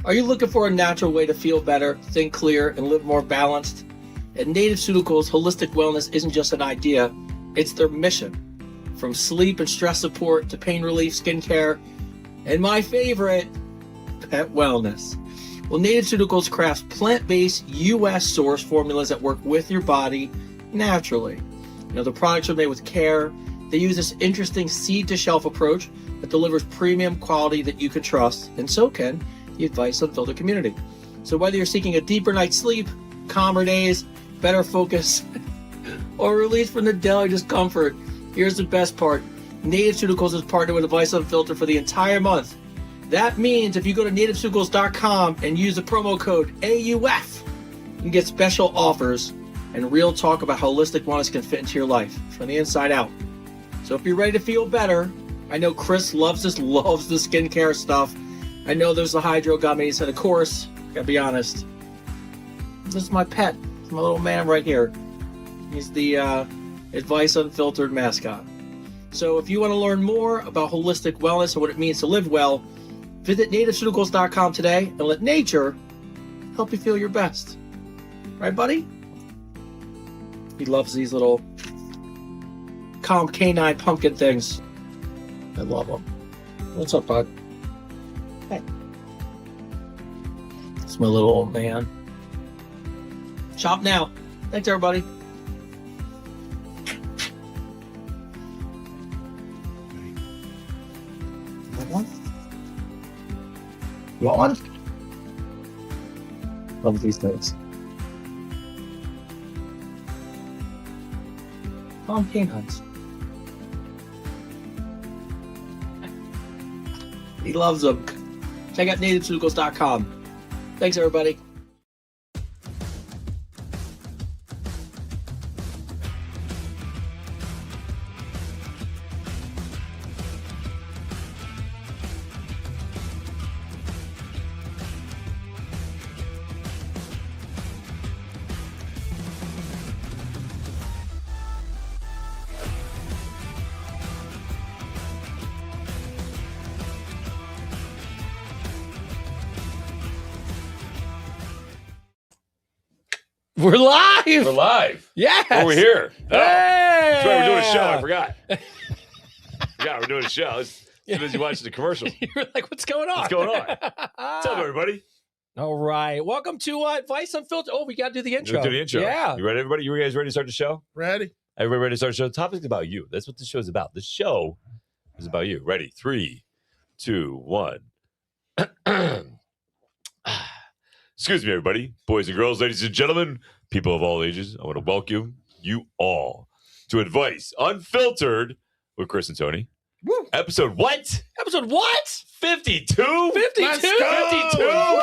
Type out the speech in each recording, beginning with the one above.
Are you looking for a natural way to feel better, think clear, and live more balanced? At Native Pharmaceuticals, holistic wellness isn't just an idea, it's their mission. From sleep and stress support to pain relief, skincare, and my favorite, pet wellness. Well, Native Pharmaceuticals crafts plant-based, U.S.-sourced formulas that work with your body naturally. The products are made with care. They use this interesting seed-to-shelf approach that delivers premium quality that you can trust, and so can the Advice Unfiltered community. So whether you're seeking a deeper night's sleep, calmer days, better focus, or release from the daily discomfort, here's the best part. Native Pharmaceuticals is partnered with Advice Unfiltered for the entire month. That means if you go to nativepharmaceuticals.com and use the promo code AUF, you can get special offers and real talk about how holistic wellness can fit into your life from the inside out. So if you're ready to feel better, I know Chris loves the skincare stuff. I know there's the hydro gummies, and of course, gotta be honest, this is my pet, my little man right here. He's the Advice Unfiltered mascot. So if you want to learn more about holistic wellness and what it means to live well, visit nativepharmaceuticals.com today and let nature help you feel your best. Right, buddy? He loves these little calm canine pumpkin things. I love them. What's up, bud? Hey. It's my little old man. Shop now. Thanks, everybody. One? You want one? Love these things. Calm canines. He loves them. Check out nativepharmaceuticals.com. Thanks, everybody. We're live. We're live. Yes. Oh, we're here. Oh, that's right. We're doing a show. I Yeah. forgot. Yeah, we're doing a show. I was too busy watching the commercial. You're like, what's going on? What's going on? What's up, everybody? All right. Welcome to Advice Unfiltered. Oh, we got to do the intro. Do the intro. Yeah. You ready, everybody? You guys ready to start the show? Ready? Everybody ready to start the show? The topic's about you. That's what the show is about. The show is about you. Ready? 3, 2, 1. Excuse me, everybody. Boys and girls, ladies and gentlemen, people of all ages, I want to welcome you all to Advice Unfiltered with Chris and Tony. Woo. Episode what? Episode what? 52? 52? Let's go. 52? Woo.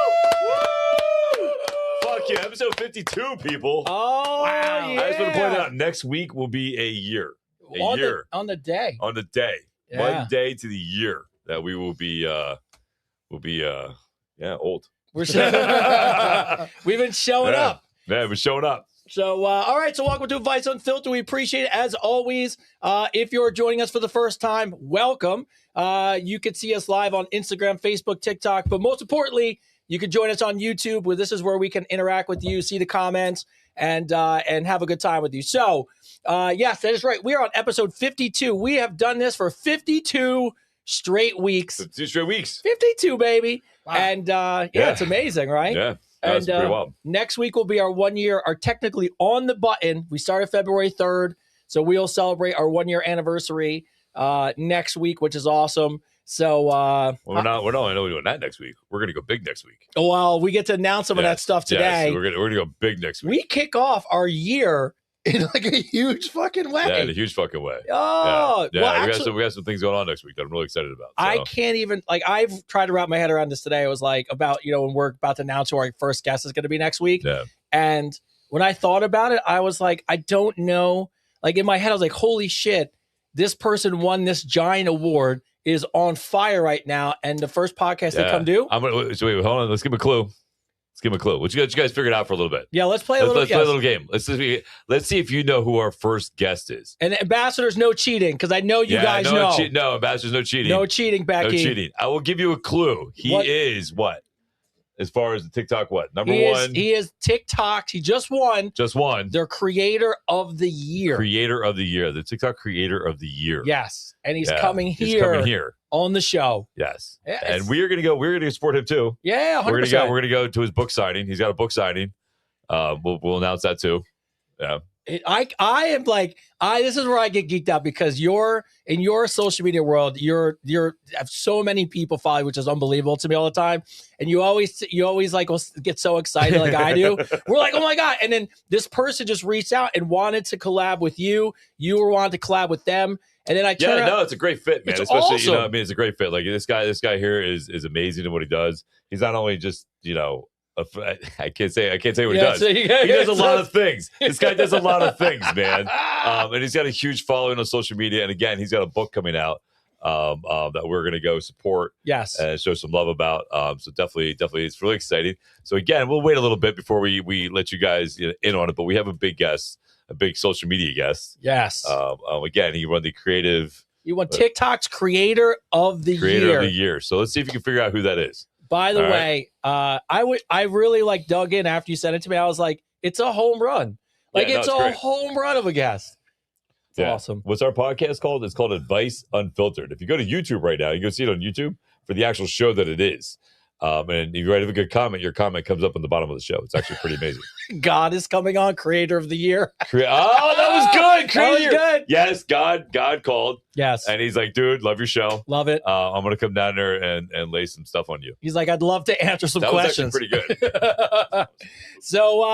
Fuck yeah, episode 52, people. Oh, Wow. yeah. I just want to point out, next week will be a year. on year. on the day. On the day. Yeah. One day to the year that we will be old. We're we've been showing Yeah. up. Yeah, we're showing up. So, all right. So, welcome to Advice Unfiltered. We appreciate it as always. If you're joining us for the first time, welcome. You can see us live on Instagram, Facebook, TikTok, but most importantly, you can join us on YouTube. Where this is where we can interact with you, see the comments, and have a good time with you. So, yes, that is right. We are on episode 52. We have done this for 52 straight weeks. 2 straight weeks. 52, baby. Wow. And Yeah. it's amazing, right? Yeah. That's pretty wild. Next week will be our 1 year, our technically on the button. We started February 3rd, so we'll celebrate our 1 year anniversary next week, which is awesome. So, Well, we're not only doing that next week. We're gonna go big next week. well, we get to announce some of that stuff today. Yes, we're gonna go big next week. We kick off our year. In like a huge fucking way. Yeah, in a huge fucking way. Oh, yeah. well, we, actually, got some things going on next week that I'm really excited about. So. I can't even I've tried to wrap my head around this today. It was like about when we're about to announce who our first guest is going to be next week. Yeah. And when I thought about it, I was like, I don't know. Like in my head, I was like, holy shit, this person won this giant award, is on fire right now, and the first podcast they come do. So wait, hold on. Let's give him a clue. What you guys figured out for a little bit. Yeah, let's play a little. Let's play a little game. Let's see if you know who our first guest is. And ambassadors, no cheating, because I know you guys know. No, ambassadors, no cheating. No cheating, Becky. No cheating. I will give you a clue. He What? is what? as far as the TikTok, what number He one? He is TikTok. He just won. Just won. Their Creator of the Year. Creator of the Year. The TikTok Creator of the Year. Yes, and he's Yeah, coming he's here. coming here On the show. Yes. Yeah, And we're gonna go. We're gonna support him too. Yeah, 100%. We're gonna go to his book signing. He's got a book signing. We'll announce that too. Yeah. I am like this is where I get geeked out because you're in your social media world. You're have so many people follow you, which is unbelievable to me all the time. And you always like get so excited like I do. We're like, oh my god! And then this person just reached out and wanted to collab with you. You were wanting to collab with them. And then I turn Yeah, no, it's a great fit, man. It's Especially, awesome. you know, I mean, it's a great fit. Like this guy here is amazing at what he does. He's not only just, you know, I can't say what he does. So He does a lot of things. This guy does a lot of things, man. And he's got a huge following on social media. And again, he's got a book coming out that we're going to go support. Yes. And show some love about. So definitely, it's really exciting. So again, we'll wait a little bit before we let you guys in on it. But we have a big guest, a big social media guest. Yes. Again, he won the creative. You won TikTok's Creator of the Year. So let's see if you can figure out who that is. By the way, I really like dug in after you sent it to me. I was like, it's a home run. Like Yeah, no, it's it's a great. home run of a guest. It's awesome. What's our podcast called? It's called Advice Unfiltered. If you go to YouTube right now, you can see it on YouTube for the actual show that it is. And if you write a good comment, your comment comes up on the bottom of the show. It's actually pretty amazing. God is coming on, Creator of the Year. Oh, that was good. That was Creator. good. Yes, God called. Yes. And he's like, dude, love your show. Love it. I'm going to come down there and lay some stuff on you. He's like, I'd love to answer some That questions. was actually pretty good. So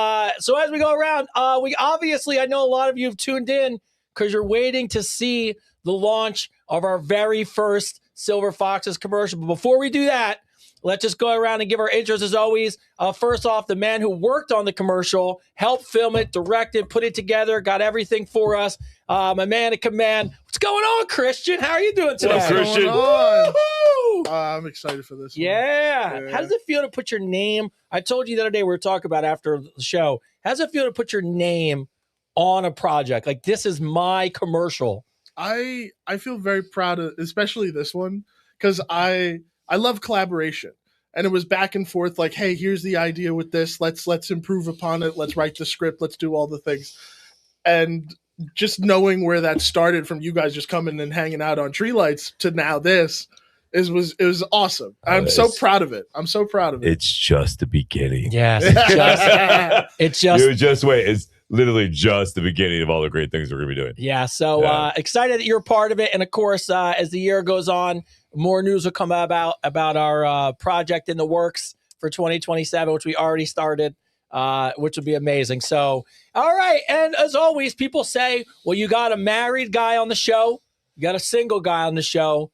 as we go around, we obviously, I know a lot of you have tuned in because you're waiting to see the launch of our very first Silver Foxes commercial. But before we do that, let's just go around and give our intros as always. First off, the man who worked on the commercial, helped film it, directed, put it together, got everything for us. My man at command. What's going on, Christian? How are you doing today? What's up, Christian? Woo-hoo! I'm excited for this. Yeah. How does it feel to put your name? I told you the other day we were talking about after the show. How does it feel to put your name on a project? Like, this is my commercial. I feel very proud of, especially this one, because I love collaboration. And it was back and forth, like, hey, here's the idea with this. Let's improve upon it. Let's write the script. Let's do all the things. And just knowing where that started from you guys just coming and hanging out on tree lights to now this it was awesome. I'm so proud of it. It's just the beginning. Yes. It's Just wait. It's literally just the beginning of all the great things we're going to be doing. Yeah. So excited that you're a part of it. And of course, as the year goes on, more news will come about our project in the works for 2027, which we already started, which would be amazing. So, all right. And as always, people say, well, you got a married guy on the show. You got a single guy on the show.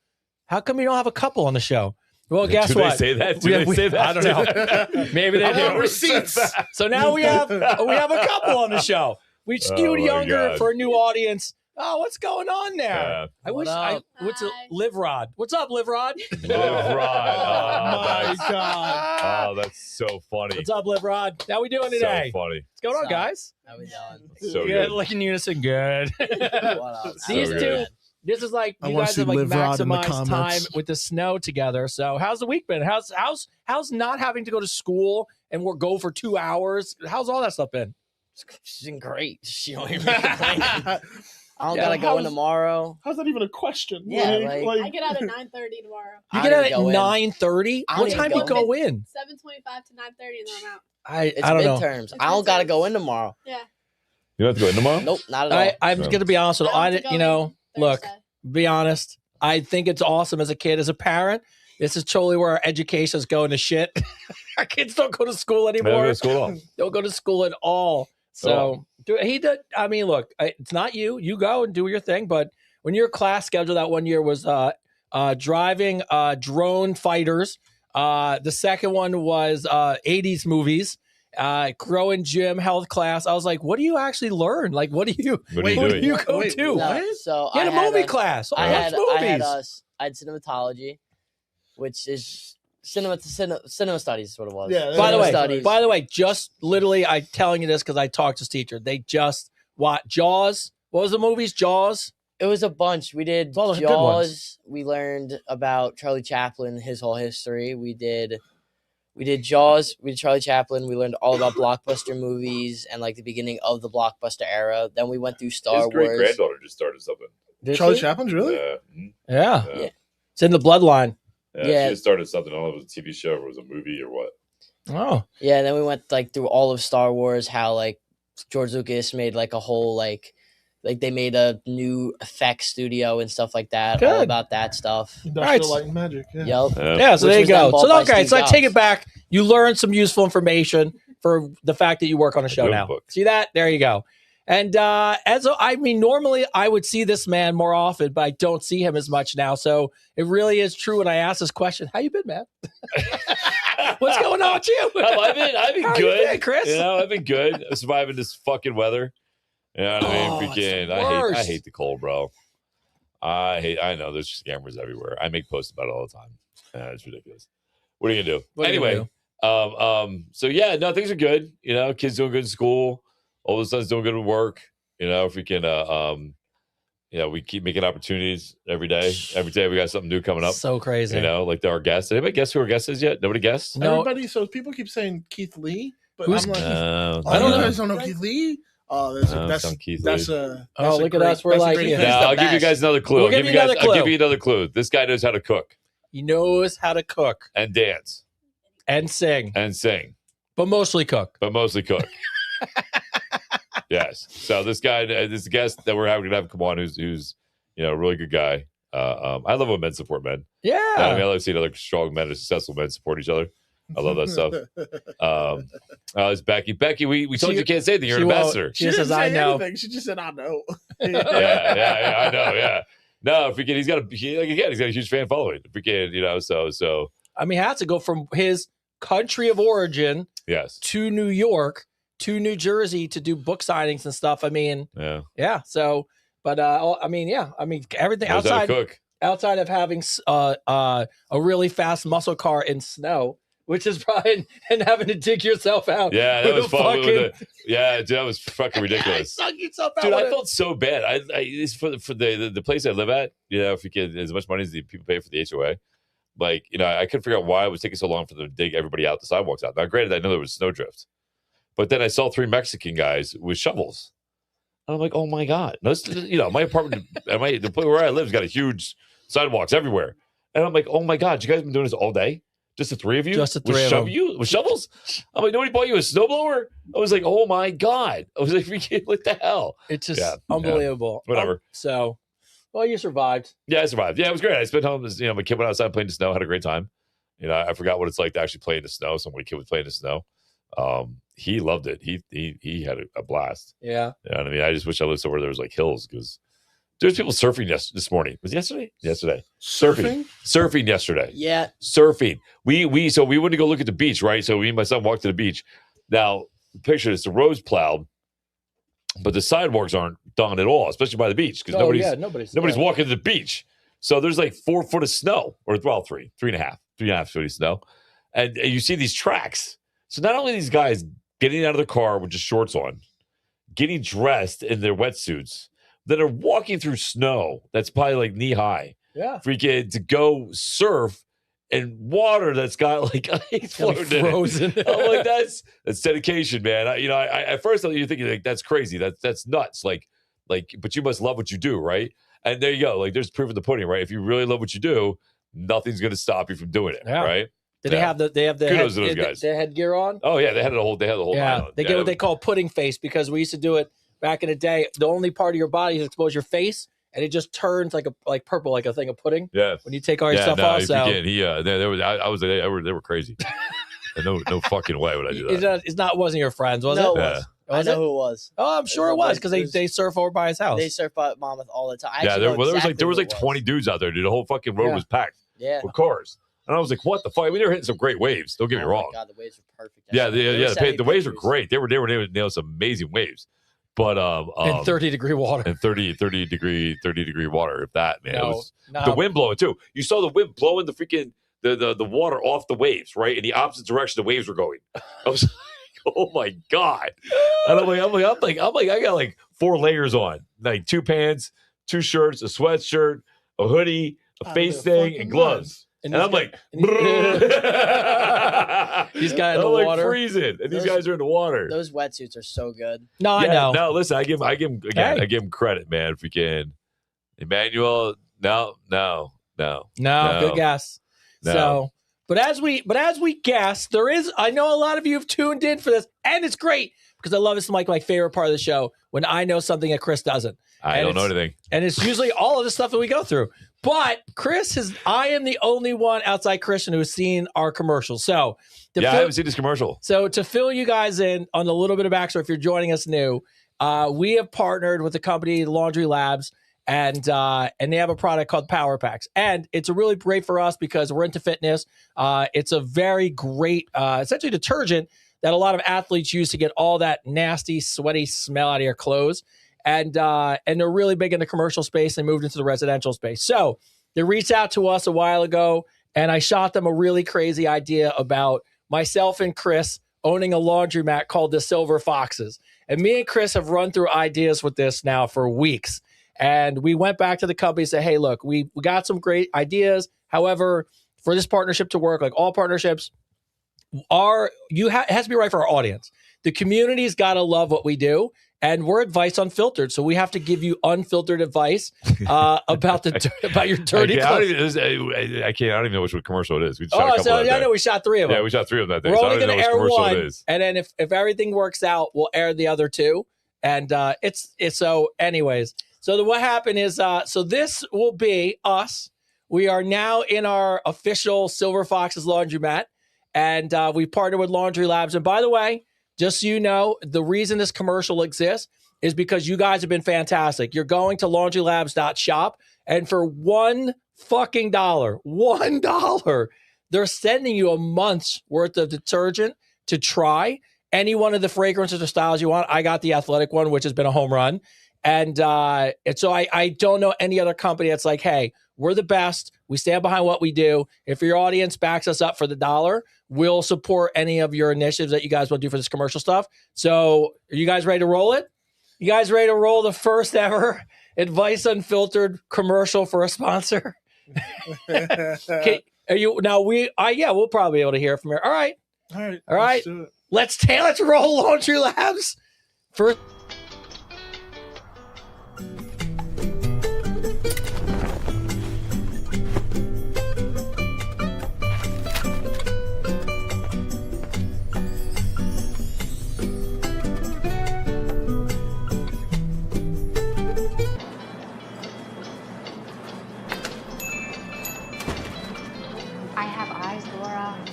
How come you don't have a couple on the show? Well, guess Do what? They say that? Do they say that? I don't know. Maybe they do. Receipts. So now we have a couple on the show. We skewed my younger God. for a new audience. Oh, what's going on there? Yeah. I wish what's Hi. Live Rod? What's up, Live Rod? Live Rod. Oh my that's- God. Oh, that's so funny. What's up, Live Rod? How we doing today? So funny. What's going on, What's up? guys? How we doing? So good. good. Like in unison, good. What up? These So two, good. this is like I you wanna guys see have like Live Rod in the maximized time comments. with the snow together. So how's the week been? How's not having to go to school and we'll go for 2 hours? How's all that stuff been? She's been great. She don't even complain. I don't Yeah, gotta go in how's- tomorrow. How's that even a question? Yeah, I get out at 9:30 tomorrow. You I get don't out at even go in. 9:30. I What don't time do even you go go in? 7:25 to 9:30, and then I'm out. It's I don't know. midterms. It's I don't gotta midterms. go in tomorrow. Yeah. You don't have to go in tomorrow? Nope, not at all. I'm No. gonna be honest with you. I have to go in Look, Thursday. be honest. I think it's awesome as a kid, as a parent. This is totally where our education is going to shit. Our kids don't go to school I don't go anymore. to school at all. Don't go to school at all. So he did. I mean, look, it's not you. You go and do your thing. But when your class schedule that one year was driving drone fighters, the second one was 80s movies, growing gym health class. I was like, what do you actually learn? Like, what do you What are you what doing? do you go Wait, to? No, so You had I a movie had class. Oh, I that's had movies. I had cinematology, which is cinema studies is what it was. Yeah, By the Cinema way, studies. just literally, I'm telling you this because I talked to his teacher. They just watched Jaws. What was the movies? Jaws. It was a bunch. We did all the good ones. Jaws. We learned about Charlie Chaplin, his whole history. We did We did Jaws. We did Charlie Chaplin. We learned all about blockbuster movies and like the beginning of the blockbuster era. Then we went through Star His great Wars. granddaughter just started something. Did Charlie she? Chaplin's really? Yeah. Yeah. Yeah. It's in the bloodline. Yeah. She just started something. I don't know if it was a TV show or it was a movie or what. Oh. Yeah, and then we went like through all of Star Wars, how like George Lucas made like a whole like they made a new effects studio and stuff like that. All Good. about that stuff. Industrial Right. Light and Magic. Yeah. Yep. Yeah, so Which there you was then go. bought So by okay, Steve so I take Jobs. it back. You learned some useful information for the fact that you work on a show Good now. book. See that? There you go. And normally I would see this man more often, but I don't see him as much now. So it really is true when I ask this question. How you been, man? What's going on with you? I've been How you good, been, Chris? You know, I've been good. I'm surviving this fucking weather. You know what I mean? Oh, it's Freaking, the I worst. hate the cold, bro. I know there's scammers everywhere. I make posts about it all the time. It's ridiculous. What are you gonna do? What are you gonna Anyway, so yeah, no, things are good. You know, kids doing good in school. Oldest son's doing good at work. You know, if we can, we keep making opportunities every day. Every day we got something new coming up. So crazy. You know, like our guests. Anybody guess who our guest is yet? Nobody guessed? No. Everybody, so people keep saying Keith Lee, but Who's- I'm like, I don't you know. guys don't know Keith Lee? Oh, that's some Keith that's Lee. a Oh, that's a look at great- us, we're that's a like- great Yeah. thing. No, the I'll give you best. guys another clue. We'll I'll give give you you guys. another I'll clue. give you another clue. This guy knows how to cook He knows how to cook and dance and sing, and sing, but mostly cook. but mostly cook. Yes. So this guy, this guest that we're having to have come on, who's a really good guy. I love when men support men. Yeah. I mean, I love seeing other strong men and successful men support each other. I love that stuff. It's Becky. Becky, we told She- you can't say that. You're she an won't. ambassador. She didn't says, say I know. anything. She just said, I know. Yeah, I know. Yeah. No, if we can, he's got a huge fan following. If we can, so I mean, he has to go from his country of origin yes. to New York to New Jersey to do book signings and stuff. I mean, Yeah. yeah. So, but everything Knows how to outside cook. outside of having a really fast muscle car in snow, which is probably and having to dig yourself out. Yeah, that with was a fun. fucking- Yeah, dude, that was fucking ridiculous. Suck yourself out. Dude, with I it. felt so bad. I it's for the place I live at. You know, if you get as much money as the people pay for the HOA, like I couldn't figure out why it was taking so long for them to dig everybody out the sidewalks out. Now, granted, I know there was snowdrift, but then I saw 3 Mexican guys with shovels. And I'm like, oh my god! No, my apartment, the place where I live, has got a huge sidewalks everywhere, and I'm like, oh my god, you guys been doing this all day? Just the 3 of you? Just the 3 of them. With shovels? I'm like, nobody bought you a snowblower? I was like, oh my god! I was like, what the hell? It's just Yeah, unbelievable. Whatever. Well, you survived. Yeah, I survived. Yeah, it was great. I spent home. My kid went outside playing in the snow. Had a great time. I forgot what it's like to actually play in the snow. So my kid was playing in the snow. He loved it. He had a blast. Yeah. You know what I mean? I just wish I lived somewhere there was like hills because there's people surfing this morning. Was it yesterday? Yesterday. Surfing yesterday. Yeah. Surfing. We wanted to go look at the beach, right? So me and my son walked to the beach. Now, picture this: the road's plowed, but the sidewalks aren't done at all, especially by the beach because nobody's walking to the beach. So there's like 4 foot of snow, or 3.5 feet of snow, and you see these tracks. So not only these guys getting out of their car with just shorts on, getting dressed in their wetsuits, that are walking through snow that's probably like knee high, Yeah. freaking to go surf in water that's got like ice floating in it. Frozen. I'm like, that's dedication, man. I at first you're thinking like that's crazy, that's nuts, like, but you must love what you do, right? And there you go, like there's proof of the pudding, right? If you really love what you do, nothing's gonna stop you from doing it, Yeah. right? Did they have the Kudos to those guys. the headgear on? Oh yeah, they had the whole Yeah. line on. They get what they call pudding face because we used to do it back in the day. The only part of your body is exposed your face, and it just turns like purple, like a thing of pudding yeah. when you take all your Yeah, stuff no, off. you So forget. They were crazy. And no fucking way would I do that. it wasn't your friends, was No, it? it Yeah. was. I Was know it? who it was. Oh, I'm sure it was because It was- they surf over by his house. They surf at Monmouth all the time. I Yeah, actually there know was exactly like who it was. 20 dudes out there, dude. The whole fucking road Yeah. was packed Yeah. with cars. And I was like, what the fuck? I mean, they were hitting some great waves. Don't get me Oh my wrong. God, the waves were perfect. Yeah, They were sending the waves were pictures. great. They were nailing some amazing waves. But in 30-degree water. and 30 degree water, if that, man. It was No. the wind blowing too. You saw the wind blowing the freaking the water off the waves, right? In the opposite direction the waves were going. I was like, oh my God. And I'm like, I got like 4 layers on, like 2 pants, 2 shirts, a sweatshirt, a hoodie, a face thing, and gloves. And I'm like, these guys in the like water freezing, and these guys are in the water. Those wetsuits are so good. No, I know. No, listen, I give him credit, man. If we can, Emmanuel, no. Good guess. No. So, but as we guess, there is. I know a lot of you have tuned in for this, and it's great because I love this. Like my favorite part of the show when I know something that Chris doesn't. I don't know anything, and it's usually all of the stuff that we go through. But I am the only one outside Christian who has seen our commercial. So, I haven't seen this commercial. So to fill you guys in on a little bit of backstory, if you're joining us new, we have partnered with the company Laundry Labs, and they have a product called Power Packs, and it's really great for us because we're into fitness. It's a very great, essentially detergent that a lot of athletes use to get all that nasty, sweaty smell out of your clothes. And they're really big in the commercial space and moved into the residential space. So they reached out to us a while ago, and I shot them a really crazy idea about myself and Chris owning a laundromat called the Silver Foxes. And me and Chris have run through ideas with this now for weeks. And we went back to the company and said, hey, look, we got some great ideas. However, for this partnership to work, like all partnerships, it has to be right for our audience. The community's got to love what we do. And we're Advice Unfiltered, so we have to give you unfiltered advice about your dirty clothes. I don't even know which commercial it is. We I know we shot 3 of them. Yeah, we shot 3 of them that day. We're only going to air one, and then if everything works out, we'll air the other 2. And it's so. Anyways, so what happened is, so this will be us. We are now in our official Silver Foxes laundromat, and we partnered with Laundry Labs. And by the way, just so you know, the reason this commercial exists is because you guys have been fantastic. You're going to laundrylabs.shop, and for $1, they're sending you a month's worth of detergent to try any one of the fragrances or styles you want. I got the athletic one, which has been a home run. And so I don't know any other company that's like, hey, we're the best. We stand behind what we do. If your audience backs us up for the $1, we'll support any of your initiatives that you guys want to do for this commercial stuff. So are you guys ready to roll it? You guys ready to roll the first ever Advice Unfiltered commercial for a sponsor? Are you now? We'll probably be able to hear from here. All right. Let's roll Laundry Labs first.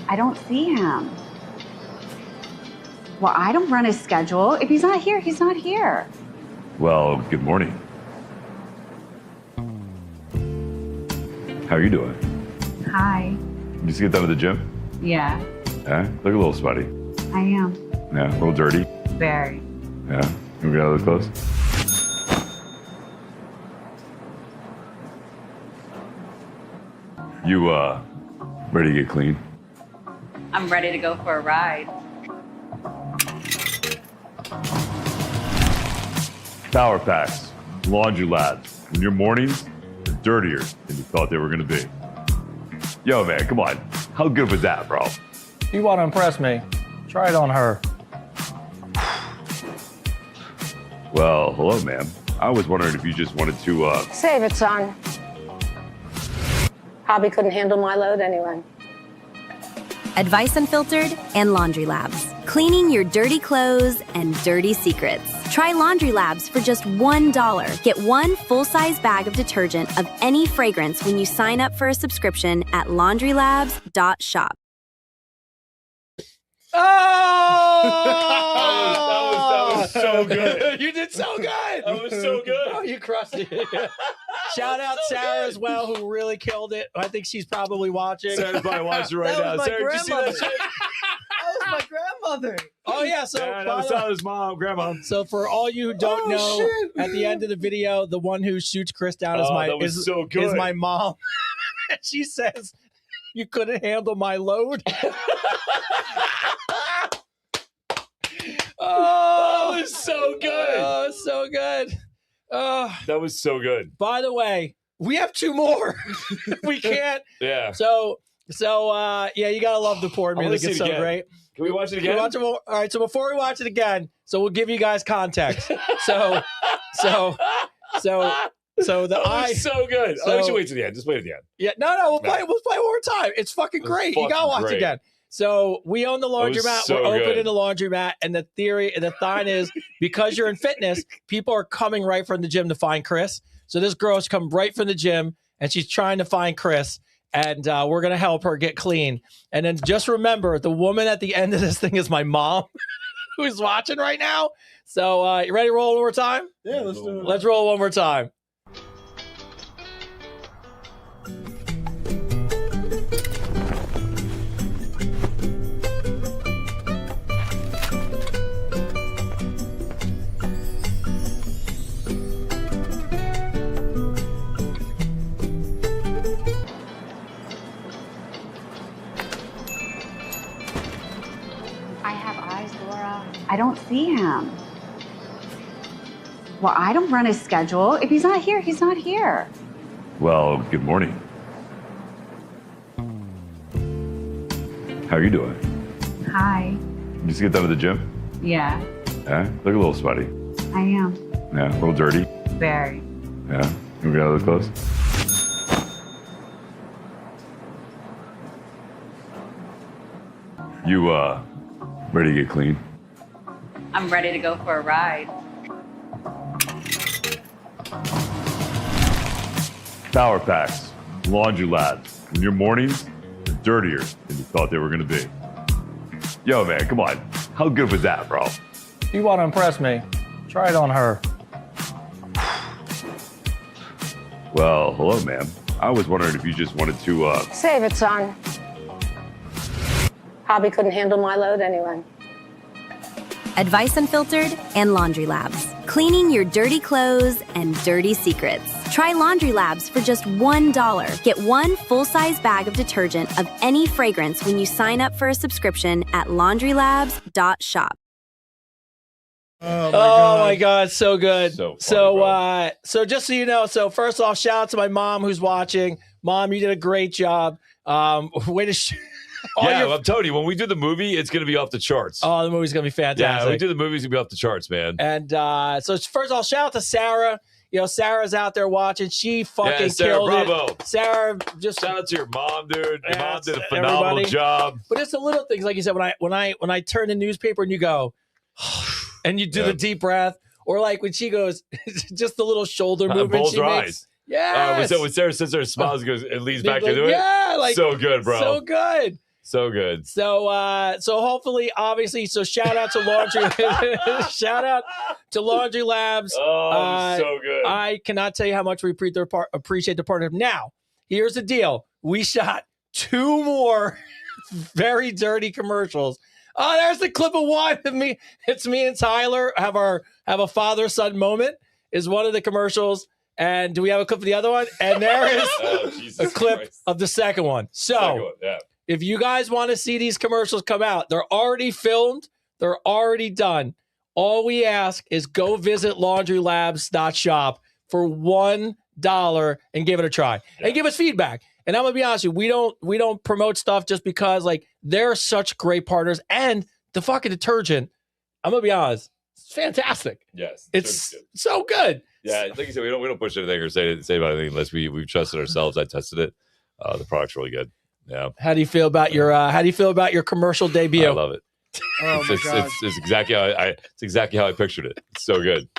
I don't see him. Well, I don't run his schedule. If he's not here, he's not here. Well, good morning. How are you doing? Hi. You just get done at the gym? Yeah. Yeah? Look a little sweaty. I am. Yeah, a little dirty. Very. Yeah? You got those clothes? You, ready to get clean? I'm ready to go for a ride. Power Packs, Laundry Labs. When your mornings are dirtier than you thought they were going to be. Yo, man, come on. How good was that, bro? You want to impress me? Try it on her. Well, hello, ma'am. I was wondering if you just wanted to, Save it, son. Hobby couldn't handle my load anyway. Advice Unfiltered and Laundry Labs. Cleaning your dirty clothes and dirty secrets. Try Laundry Labs for just $1. Get 1 full-size bag of detergent of any fragrance when you sign up for a subscription at laundrylabs.shop. Oh! that was so good. You did so good. That was so good. Oh, you crushed it. Shout out so Sarah good. as well, who really killed it. I think she's probably watching. Sarah's probably watching right That now. was my Sarah, did you see that grandmother. shit? That was my grandmother. Oh, yeah. So, Yeah, that was his mom, grandma. so for all you who don't know, shit. at the end of the video, the one who shoots Chris down That was so good. is my mom. She says, you couldn't handle my load. Oh, That was so good. Oh, so good. Oh, That was so good. by the way, We have 2 more. We can't. Yeah. So yeah, you gotta love the porn music. It's so great. Can we watch it again? All right. So before we watch it again, so we'll give you guys context. So the eye so good. So, I should wait to the end. Just wait at the end. Yeah, no, we'll play one more time. It's fucking great. You gotta watch it again. So we own the laundromat. So We're good. opening the laundromat, and the thought is because you're in fitness, people are coming right from the gym to find Chris. So this girl's come right from the gym, and she's trying to find Chris, and we're gonna help her get clean. And then just remember, the woman at the end of this thing is my mom, who's watching right now. So you ready to roll one more time? Yeah, let's do it. Let's roll one more time. I have eyes, Laura. I don't see him. Well, I don't run his schedule. If he's not here, he's not here. Well, good morning. How are you doing? Hi. You just get done at the gym? Yeah, Yeah? Look a little sweaty. I am. Yeah, a little dirty. Very. Yeah? You got other clothes? You, ready to get clean? I'm ready to go for a ride. Power packs, laundry labs. When your mornings are dirtier than you thought they were gonna be. Yo, man, come on. How good was that, bro? You want to impress me? Try it on her. Well, hello, ma'am. I was wondering if you just wanted to, Save it, son. Hobby couldn't handle my load anyway. Advice Unfiltered and Laundry Labs. Cleaning your dirty clothes and dirty secrets. Try Laundry Labs for just $1. Get 1 full-size bag of detergent of any fragrance when you sign up for a subscription at laundrylabs.shop. Oh my God, so good. So funny, So just so you know, so first off, shout out to my mom who's watching. Mom, you did a great job. Way to I'm telling you, when we do the movie, it's going to be off the charts. Oh, the movie's gonna be fantastic. Yeah, when we do the movie, it's going to be off the charts, man. And so first of all, shout out to Sarah. You know, Sarah's out there watching. She fucking Sarah, killed bravo. it. Sarah, just Shout out to your mom, dude. Your Yeah, mom did a phenomenal everybody. job. But it's the little things, like you said. When I turn the newspaper and you go, and you do the deep breath, or like when she goes, just the little shoulder movement Bulls she her makes. eyes. Yeah. When Sarah sits there and smiles and goes and leans back to do it. Yeah, like so good, bro. so good. So good. So hopefully, obviously, so shout out to Laundry, shout out to Laundry Labs. Oh, so good. I cannot tell you how much we appreciate the partnership. Now, here's the deal: we shot 2 more very dirty commercials. Oh, there's the clip of one of me. It's me and Tyler have a father-son moment. Is one of the commercials. And do we have a clip of the other one? And there is a clip of the second one. So. If you guys want to see these commercials come out, they're already filmed. They're already done. All we ask is go visit laundrylabs.shop for $1 and give it a try. And give us feedback. And I'm going to be honest with you, we don't promote stuff just because like they're such great partners. And the fucking detergent, I'm going to be honest, it's fantastic. Yes. It's so good. Yeah, like you said, we don't push anything or say about anything unless we've trusted ourselves. I tested it. The product's really good. Yeah. How do you feel about your commercial debut? I love it. Oh my God. It's exactly how I pictured it. It's so good.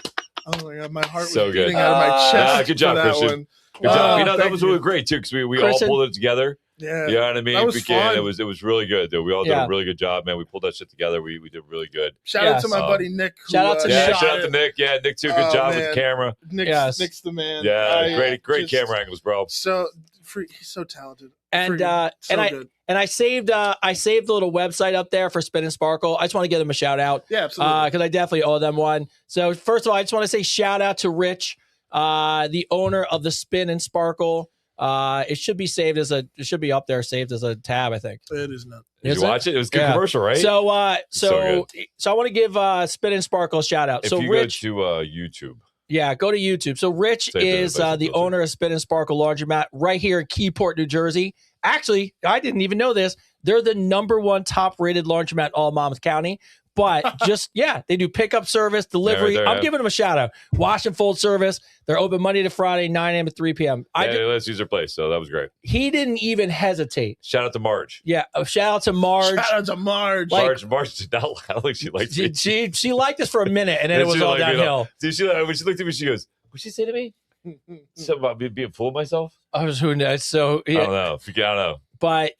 Oh my God, my heart was So good. beating out of my chest. Good job, for that Christian. one. Good job. That thank was you. really great too because we all Christian? pulled it together. Yeah, You know what I mean? that was fun. It was really good. Dude. We all did a really good job, man. We pulled that shit together. We did really good. Shout out to my buddy Nick. Shout out to Nick. Shout out to Nick. Yeah, Nick too. Good job with the camera. Nick's the man. Yeah, great camera angles, bro. So he's so talented. And good. I saved the little website up there for Spin and Sparkle. I just want to give them a shout out. Yeah, absolutely. Because I definitely owe them one. So first of all, I just want to say shout out to Rich, the owner of the Spin and Sparkle. It should be up there, saved as a tab, I think. It is not. Did you watch it? It was a good commercial, right? So I want to give Spin and Sparkle a shout out. If so you Rich, go to YouTube, Yeah, go to YouTube. So Rich is the owner of Spin and Sparkle Laundromat right here in Keyport, New Jersey. Actually, I didn't even know this. They're the #1 top-rated laundromat in all Monmouth County. But they do pickup service, delivery. I'm giving them a shout out. Wash and fold service. They're open Monday to Friday, 9 a.m. to 3 p.m. Let's use their place. So that was great. He didn't even hesitate. Shout out to Marge. Yeah, shout out to Marge. Shout out to Marge. Marge did not. I don't think she liked me. She liked us for a minute, and then it was all downhill. When she looked at me, she goes, "What'd she say to me? Something about me being full of myself." I was who knows. So I don't know. I don't know. But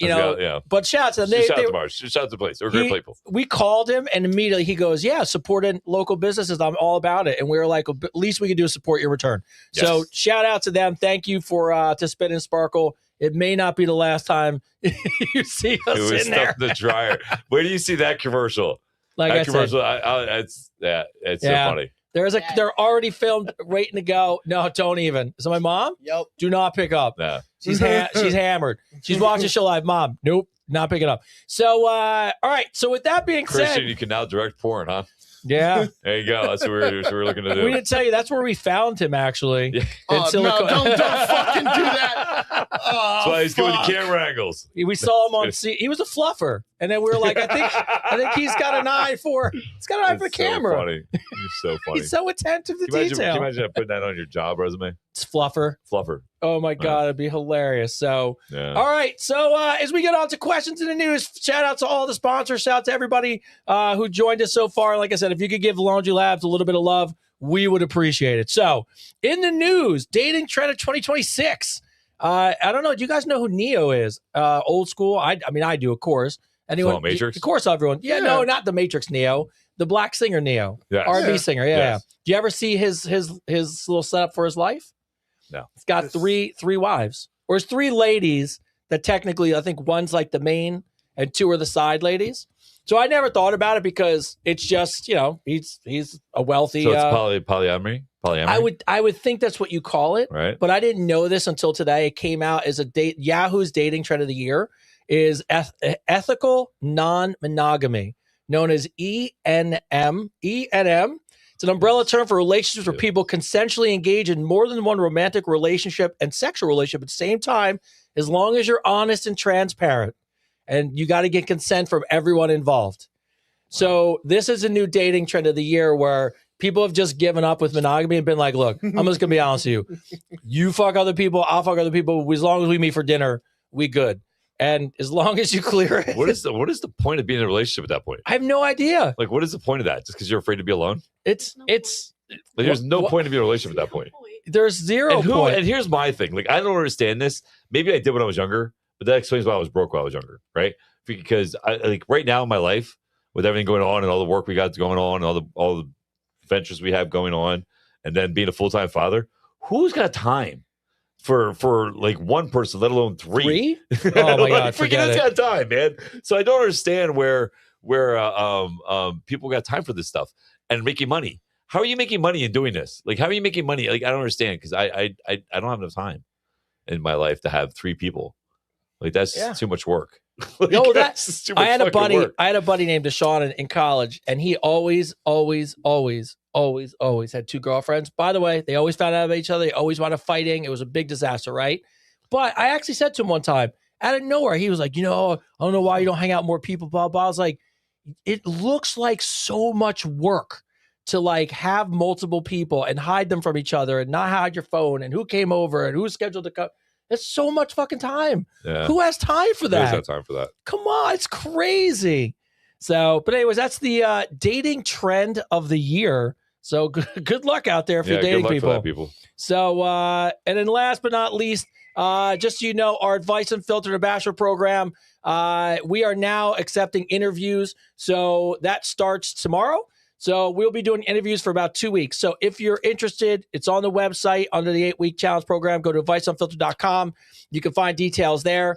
but shout out to them. Shout out to Marge. Shout out to the place. They're great people. We called him, and immediately he goes, "Yeah, supporting local businesses. I'm all about it." And we were like, "At least we can do is support your return." Yes. So shout out to them. Thank you for to Spin and Sparkle. It may not be the last time you see us it was in there. Stuff in the dryer. Where do you see that commercial? Like that commercial. Said, it's so funny. They're already filmed, waiting to go. No, don't even. Is it my mom? Yep. Do not pick up. No. She's hammered. She's watching the show live. Mom, nope, not picking up. So, all right. So with that being Christian, said, you can now direct porn, huh? Yeah. There you go. That's what we're looking to do. We didn't tell you that's where we found him actually. Yeah. No, don't fucking do that. That's why he's doing camera angles. We saw him on he was a fluffer. And then we were like, I think he's got an eye for the camera. Funny. He's so funny. He's so attentive to detail. detail. Can you imagine putting that on your job resume? It's fluffer. Oh my God, it'd be hilarious. So, all right. So as we get on to questions in the news, shout out to all the sponsors. Shout out to everybody who joined us so far. Like I said, if you could give Laundry Labs a little bit of love, we would appreciate it. So in the news, dating trend of 2026. I don't know. Do you guys know who Neo is? Old school. I mean, I do, of course. Anyone? Matrix? Of course, everyone. Yeah, no, not the Matrix Neo. The black singer Neo. Yes. R&B singer. Yeah. Yes. Do you ever see his little setup for his life? No. He's got three wives. Or it's 3 ladies that technically, I think one's like the main and 2 are the side ladies. So I never thought about it because it's just, he's a wealthy. So it's polyamory? I would think that's what you call it. Right. But I didn't know this until today. It came out as Yahoo's dating trend of the year is ethical non-monogamy, known as ENM. It's an umbrella term for relationships where people consensually engage in more than one romantic relationship and sexual relationship at the same time, as long as you're honest and transparent. And you got to get consent from everyone involved. So this is a new dating trend of the year where people have just given up with monogamy and been like, look, I'm just going to be honest with you. You fuck other people, I'll fuck other people. As long as we meet for dinner, we good. And as long as you clear it. What is the point of being in a relationship at that point? I have no idea. Like, what is the point of that? Just because you're afraid to be alone? There's no point of being in a relationship at that point. There's zero point. And here's my thing. Like, I don't understand this. Maybe I did when I was younger, but that explains why I was broke when I was younger, right? Because right now in my life, with everything going on and all the work we got going on and all the ventures we have going on, and then being a full-time father, who's got time for like one person, let alone 3? Oh my God, forget it. Got time, man. So I don't understand where people got time for this stuff and making money. How are you making money in doing this? Like, how are you making money? Like, I don't understand because I don't have enough time in my life to have 3 people. Like, that's too much work. That's too much. I had a buddy named Deshaun in college, and he always had 2 girlfriends. By the way, they always found out about each other. They always wound up fighting. It was a big disaster, right? But I actually said to him one time, out of nowhere, he was like, I don't know why you don't hang out with more people, blah, blah. I was like, it looks like so much work to like have multiple people and hide them from each other and not hide your phone and who came over and who's scheduled to come. It's so much fucking time. Yeah. Who has time for that? Who's got time for that? Come on, it's crazy. So, but anyways, that's the dating trend of the year. So good luck out there if you're dating good luck people. For that, people. So, and then last but not least, just so you know, our Advice Unfiltered Ambassador program, we are now accepting interviews. So that starts tomorrow. So we'll be doing interviews for about 2 weeks. So if you're interested, it's on the website under the 8-week challenge program. Go to adviceunfiltered.com. You can find details there.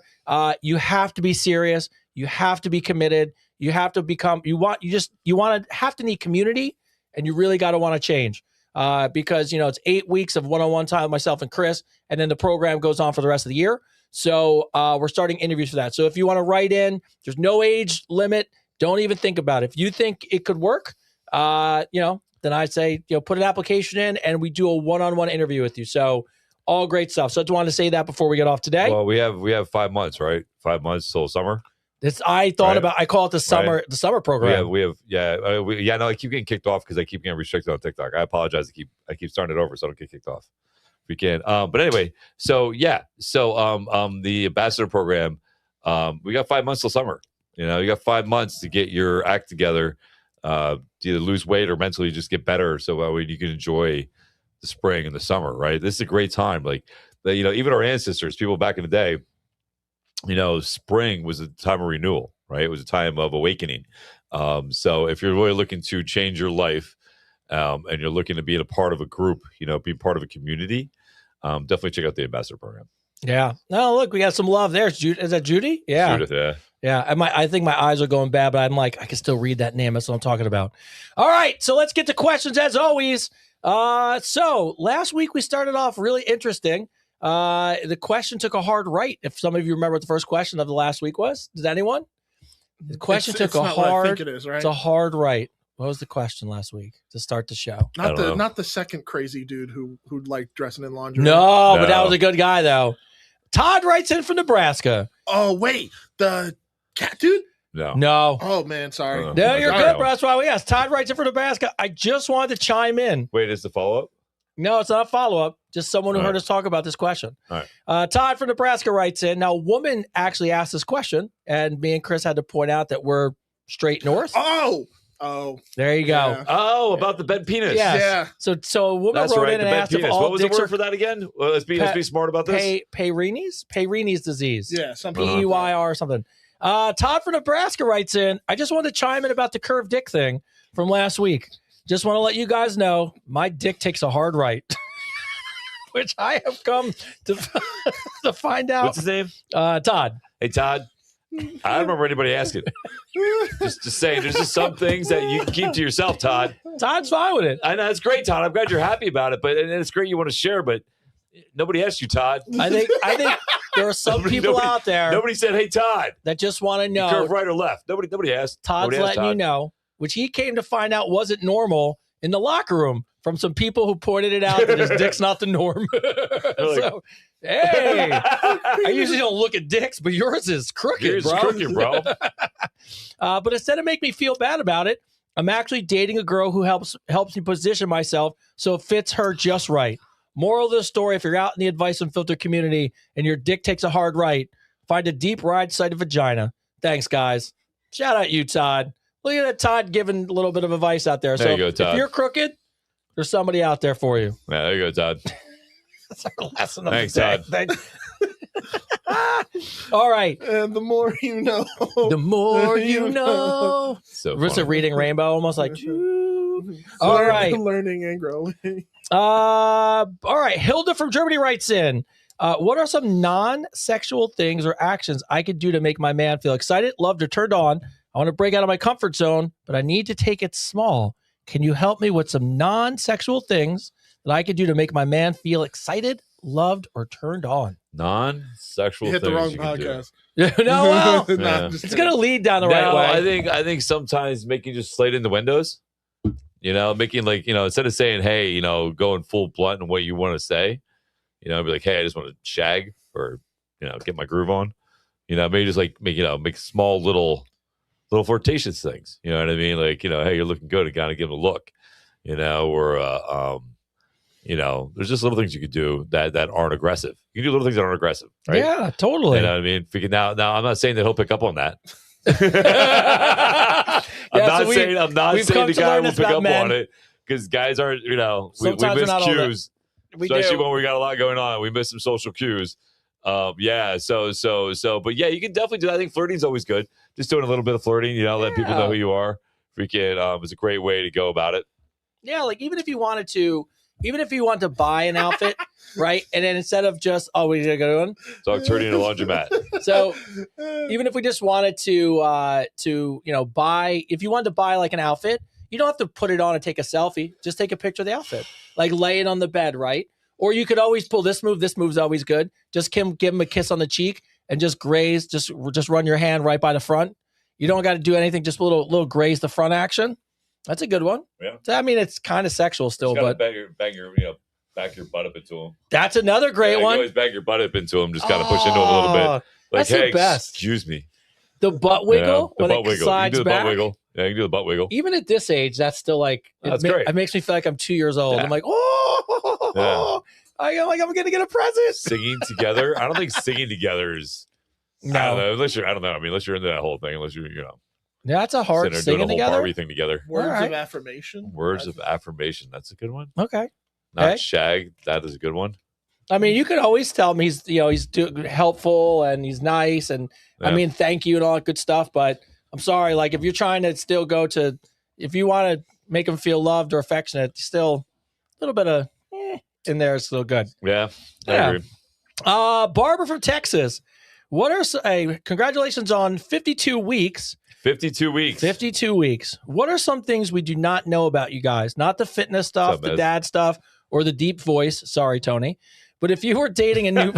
You have to be serious. You have to be committed. You have to become, have to need community, and you really got to want to change. Because, it's 8 weeks of one-on-one time with myself and Chris, and then the program goes on for the rest of the year. So we're starting interviews for that. So if you want to write in, there's no age limit. Don't even think about it. If you think it could work, then then I say, put an application in and we do a one-on-one interview with you. So all great stuff. So I just wanted to say that before we get off today. Well, we have 5 months, right? 5 months till summer. I call it the summer program. No, I keep getting kicked off because I keep getting restricted on TikTok. I apologize. I keep starting it over so I don't get kicked off. We can. But anyway, the ambassador program, we got 5 months till summer. You got 5 months to get your act together, to either lose weight or mentally just get better, so you can enjoy the spring and the summer. Right, this is a great time. Like, even our ancestors, people back in the day, spring was a time of renewal. Right, it was a time of awakening. So if you're really looking to change your life, and you're looking to be in a part of a group, be part of a community, definitely check out the ambassador program. Yeah. No, look, we got some love there. Is that Judy? Yeah. Judith, yeah. Yeah. I think my eyes are going bad, but I'm like, I can still read that name. That's what I'm talking about. All right. So let's get to questions as always. So last week we started off really interesting. The question took a hard right. If some of you remember what the first question of the last week was, does anyone? The question took a hard, it's a hard right. What was the question last week to start the show? Not the second crazy dude who liked dressing in lingerie. No, but that was a good guy though. Todd writes in from Nebraska. Oh wait, the cat dude? No. Oh man, sorry. No, you're good, bro. That's why we asked. Todd writes in from Nebraska. I just wanted to chime in. Wait, is the follow up? No, it's not a follow up. Just someone who heard us talk about this question. All right. Todd from Nebraska writes in. Now, a woman actually asked this question, and me and Chris had to point out that we're straight north. Oh, there you go. Yeah. Oh, about the bent penis. Yes. Yeah. So a woman wrote in and asked if all what was the dicks word for that again? Well, let's be smart about this. Peyronie's disease. Yeah, something. PEYR or something. Todd from Nebraska writes in. I just wanted to chime in about the curved dick thing from last week. Just want to let you guys know my dick takes a hard right, which I have come to find out. What's his name? Todd. Hey, Todd. I don't remember anybody asking. just saying, there's just some things that you can keep to yourself, Todd. Todd's fine with it. I know it's great, Todd. I'm glad you're happy about it, and it's great you want to share, but nobody asked you, Todd. I think there are some people out there. Nobody said, "Hey, Todd," that just want to know. Curve right or left? Nobody asked. Todd's letting you know, which he came to find out wasn't normal in the locker room from some people who pointed it out that his dick's not the norm. So, hey, I usually don't look at dicks, but yours is crooked, bro. But instead of make me feel bad about it, I'm actually dating a girl who helps me position myself so it fits her just right. Moral of the story, if you're out in the Advice Unfiltered community and your dick takes a hard right, find a deep right-sided vagina. Thanks, guys. Shout out you, Todd. Look at that, Todd giving a little bit of advice out there. There so you go, Todd. If you're crooked, there's somebody out there for you. Yeah, there you go, Todd. That's our lesson of Thanks, the day. Todd. All right. And the more you know. The more you know. So it's a reading rainbow, almost like. All right. Learning and growing. All right. Hilda from Germany writes in. What are some non-sexual things or actions I could do to make my man feel excited, loved, or turned on? I want to break out of my comfort zone, but I need to take it small. Can you help me with some non-sexual things that I could do to make my man feel excited, loved, or turned on? Non-sexual you hit things the wrong you can podcast. No, well, yeah. it's going to lead down the right way. I think sometimes making just slate in the windows, making instead of saying, hey, going full blunt in what you want to say, be like, hey, I just want to shag or, get my groove on, maybe just like make small little flirtatious things, you know what I mean? Like, hey, you're looking good, and kind of give them a look, or there's just little things you could do that aren't aggressive. You can do little things that aren't aggressive, right? Yeah, totally. You know what I mean? Now I'm not saying that he'll pick up on that. I'm not saying the guy will pick up on it, because guys aren't, we miss cues, especially when we got a lot going on. We miss some social cues. But yeah, you can definitely do that. I think flirting is always good. Just doing a little bit of flirting, let people know who you are. Freaking, is a great way to go about it. Yeah, like even if you want to buy an outfit, right? And then instead of just, we need to go on. Talk turning in a laundromat. So even if we just wanted to buy, if you wanted to buy like an outfit, you don't have to put it on and take a selfie. Just take a picture of the outfit, like lay it on the bed, right? Or you could always pull this move. This move's always good. Just give him a kiss on the cheek and just graze. Just run your hand right by the front. You don't got to do anything. Just a little graze the front action. That's a good one. Yeah. I mean, it's kind of sexual still, but back your back your butt up into him. that's another great You one. always back your butt up into him, just kind of push into him a little bit. Like, that's hey, the best. excuse me. The butt wiggle the when butt it wiggle. slides You can do the back. butt wiggle. Yeah, you can do the butt wiggle. Even at this age, that's still like That's great. It makes me feel like I'm 2 years old. Yeah. I'm like, oh, I'm like I'm gonna get a present. Singing together. I don't think singing together is. I don't No, know. Unless you're, I don't know. I mean, unless you're into that whole thing. Unless you're, that's a hard sitting there doing singing a whole together. Barbie thing together. Words Alright. of affirmation. Words of affirmation. That's a good one. Okay. Not Okay. shag. That is a good one. I mean, you could always tell him he's helpful and he's nice and I Yeah. mean, thank you and all that good stuff. But I'm sorry, like if you're trying to still if you want to make him feel loved or affectionate, still a little bit of in there is still good. Yeah. I Yeah. agree. Barbara from Texas. What are congratulations on 52 weeks. 52 weeks. 52 weeks. What are some things we do not know about you guys? Not the fitness stuff, What's up, the Miz? dad stuff, or the deep voice. Sorry, Tony. But if you were dating a new,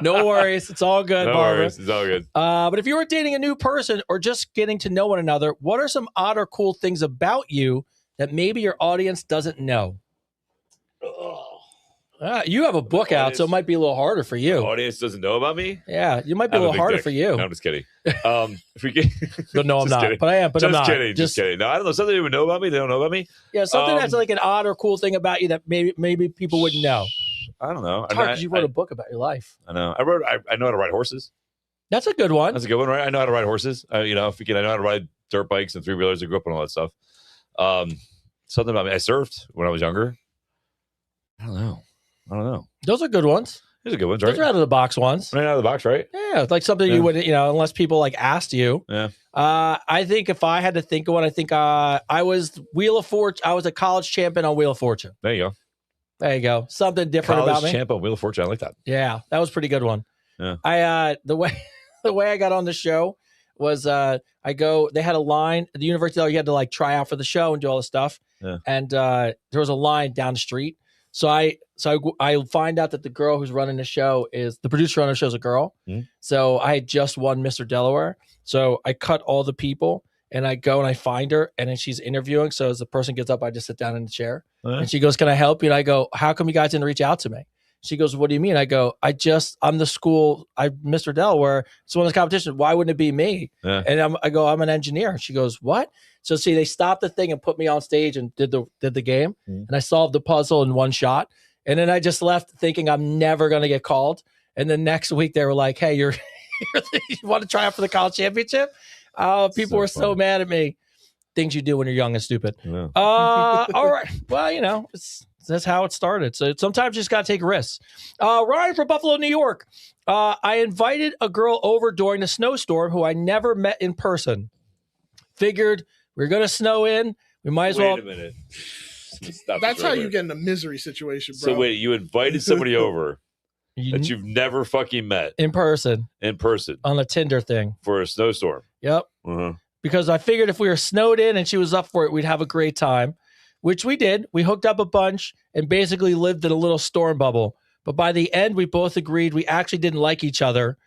no worries, it's all good, No Barbara. worries. It's all good. But if you were dating a new person or just getting to know one another, what are some odd or cool things about you that maybe your audience doesn't know? You have a book out, so it might be a little harder for The you. audience doesn't know about me. Yeah, you might be I a have little big harder dick. for you. No, I'm just kidding. If we get, No, I'm Just not. kidding. But I am. But just I'm not. kidding. Just kidding. No, I don't know. Something they would know about me. They don't know about me. Yeah, something that's Um, like an odd or cool thing about you that maybe people wouldn't know. I don't know. It's hard because you wrote a book about your life. I know. I know how to ride horses. That's a good one. That's a good one, right? I know how to ride horses. I know how to ride dirt bikes and three wheelers. I grew up on all that stuff. Something about me. I surfed when I was younger. I don't know. Those are good ones. These are good ones, right? Those are out of the box ones. Right out of the box, right? Yeah, it's like something Yeah. you would, unless people like asked you. Yeah. I think if I had to think of one, I think I was Wheel of Fortune. I was a college champion on Wheel of Fortune. There you go. There you go. Something different College about me. champ on Wheel of Fortune. I like that. Yeah, that was a pretty good one. Yeah. The way I got on the show was they had a line at the university. You had to like try out for the show and do all this stuff. Yeah. And there was a line down the street. So I find out that the girl who's running the show is the producer on the show is a girl. Mhm. So I had just won Mr. Delaware. So I cut all the people and I go and I find her and then she's interviewing. So as the person gets up, I just sit down in the chair and she goes, "Can I help you?" And I go, "How come you guys didn't reach out to me?" She goes, "What do you mean?" I go, I'm the school, Mr. Delaware. It's one of the competition. Why wouldn't it be me? Yeah. And I go, "I'm an engineer." And she goes, "What?" So see, they stopped the thing and put me on stage and did the game. Mhm. And I solved the puzzle in one shot. And then I just left thinking I'm never going to get called. And then next week they were like, "Hey, you want to try out for the college championship?" People were so mad at me. Things you do when you're young and stupid. Yeah. All right. Well, that's how it started. So sometimes you just got to take risks. Ryan from Buffalo, New York. I invited a girl over during the snowstorm who I never met in person. Figured we're going to snow in. We might as well. Wait a minute. Stop That's this how right you there. get in a misery situation, bro. So wait, you invited somebody over You- that you've never fucking met in person in person on a Tinder thing. for a snowstorm. Yep. Uh-huh. Because I figured if we were snowed in and she was up for it, we'd have a great time, which we did. We hooked up a bunch and basically lived in a little storm bubble. But by the end, we both agreed we actually didn't like each other.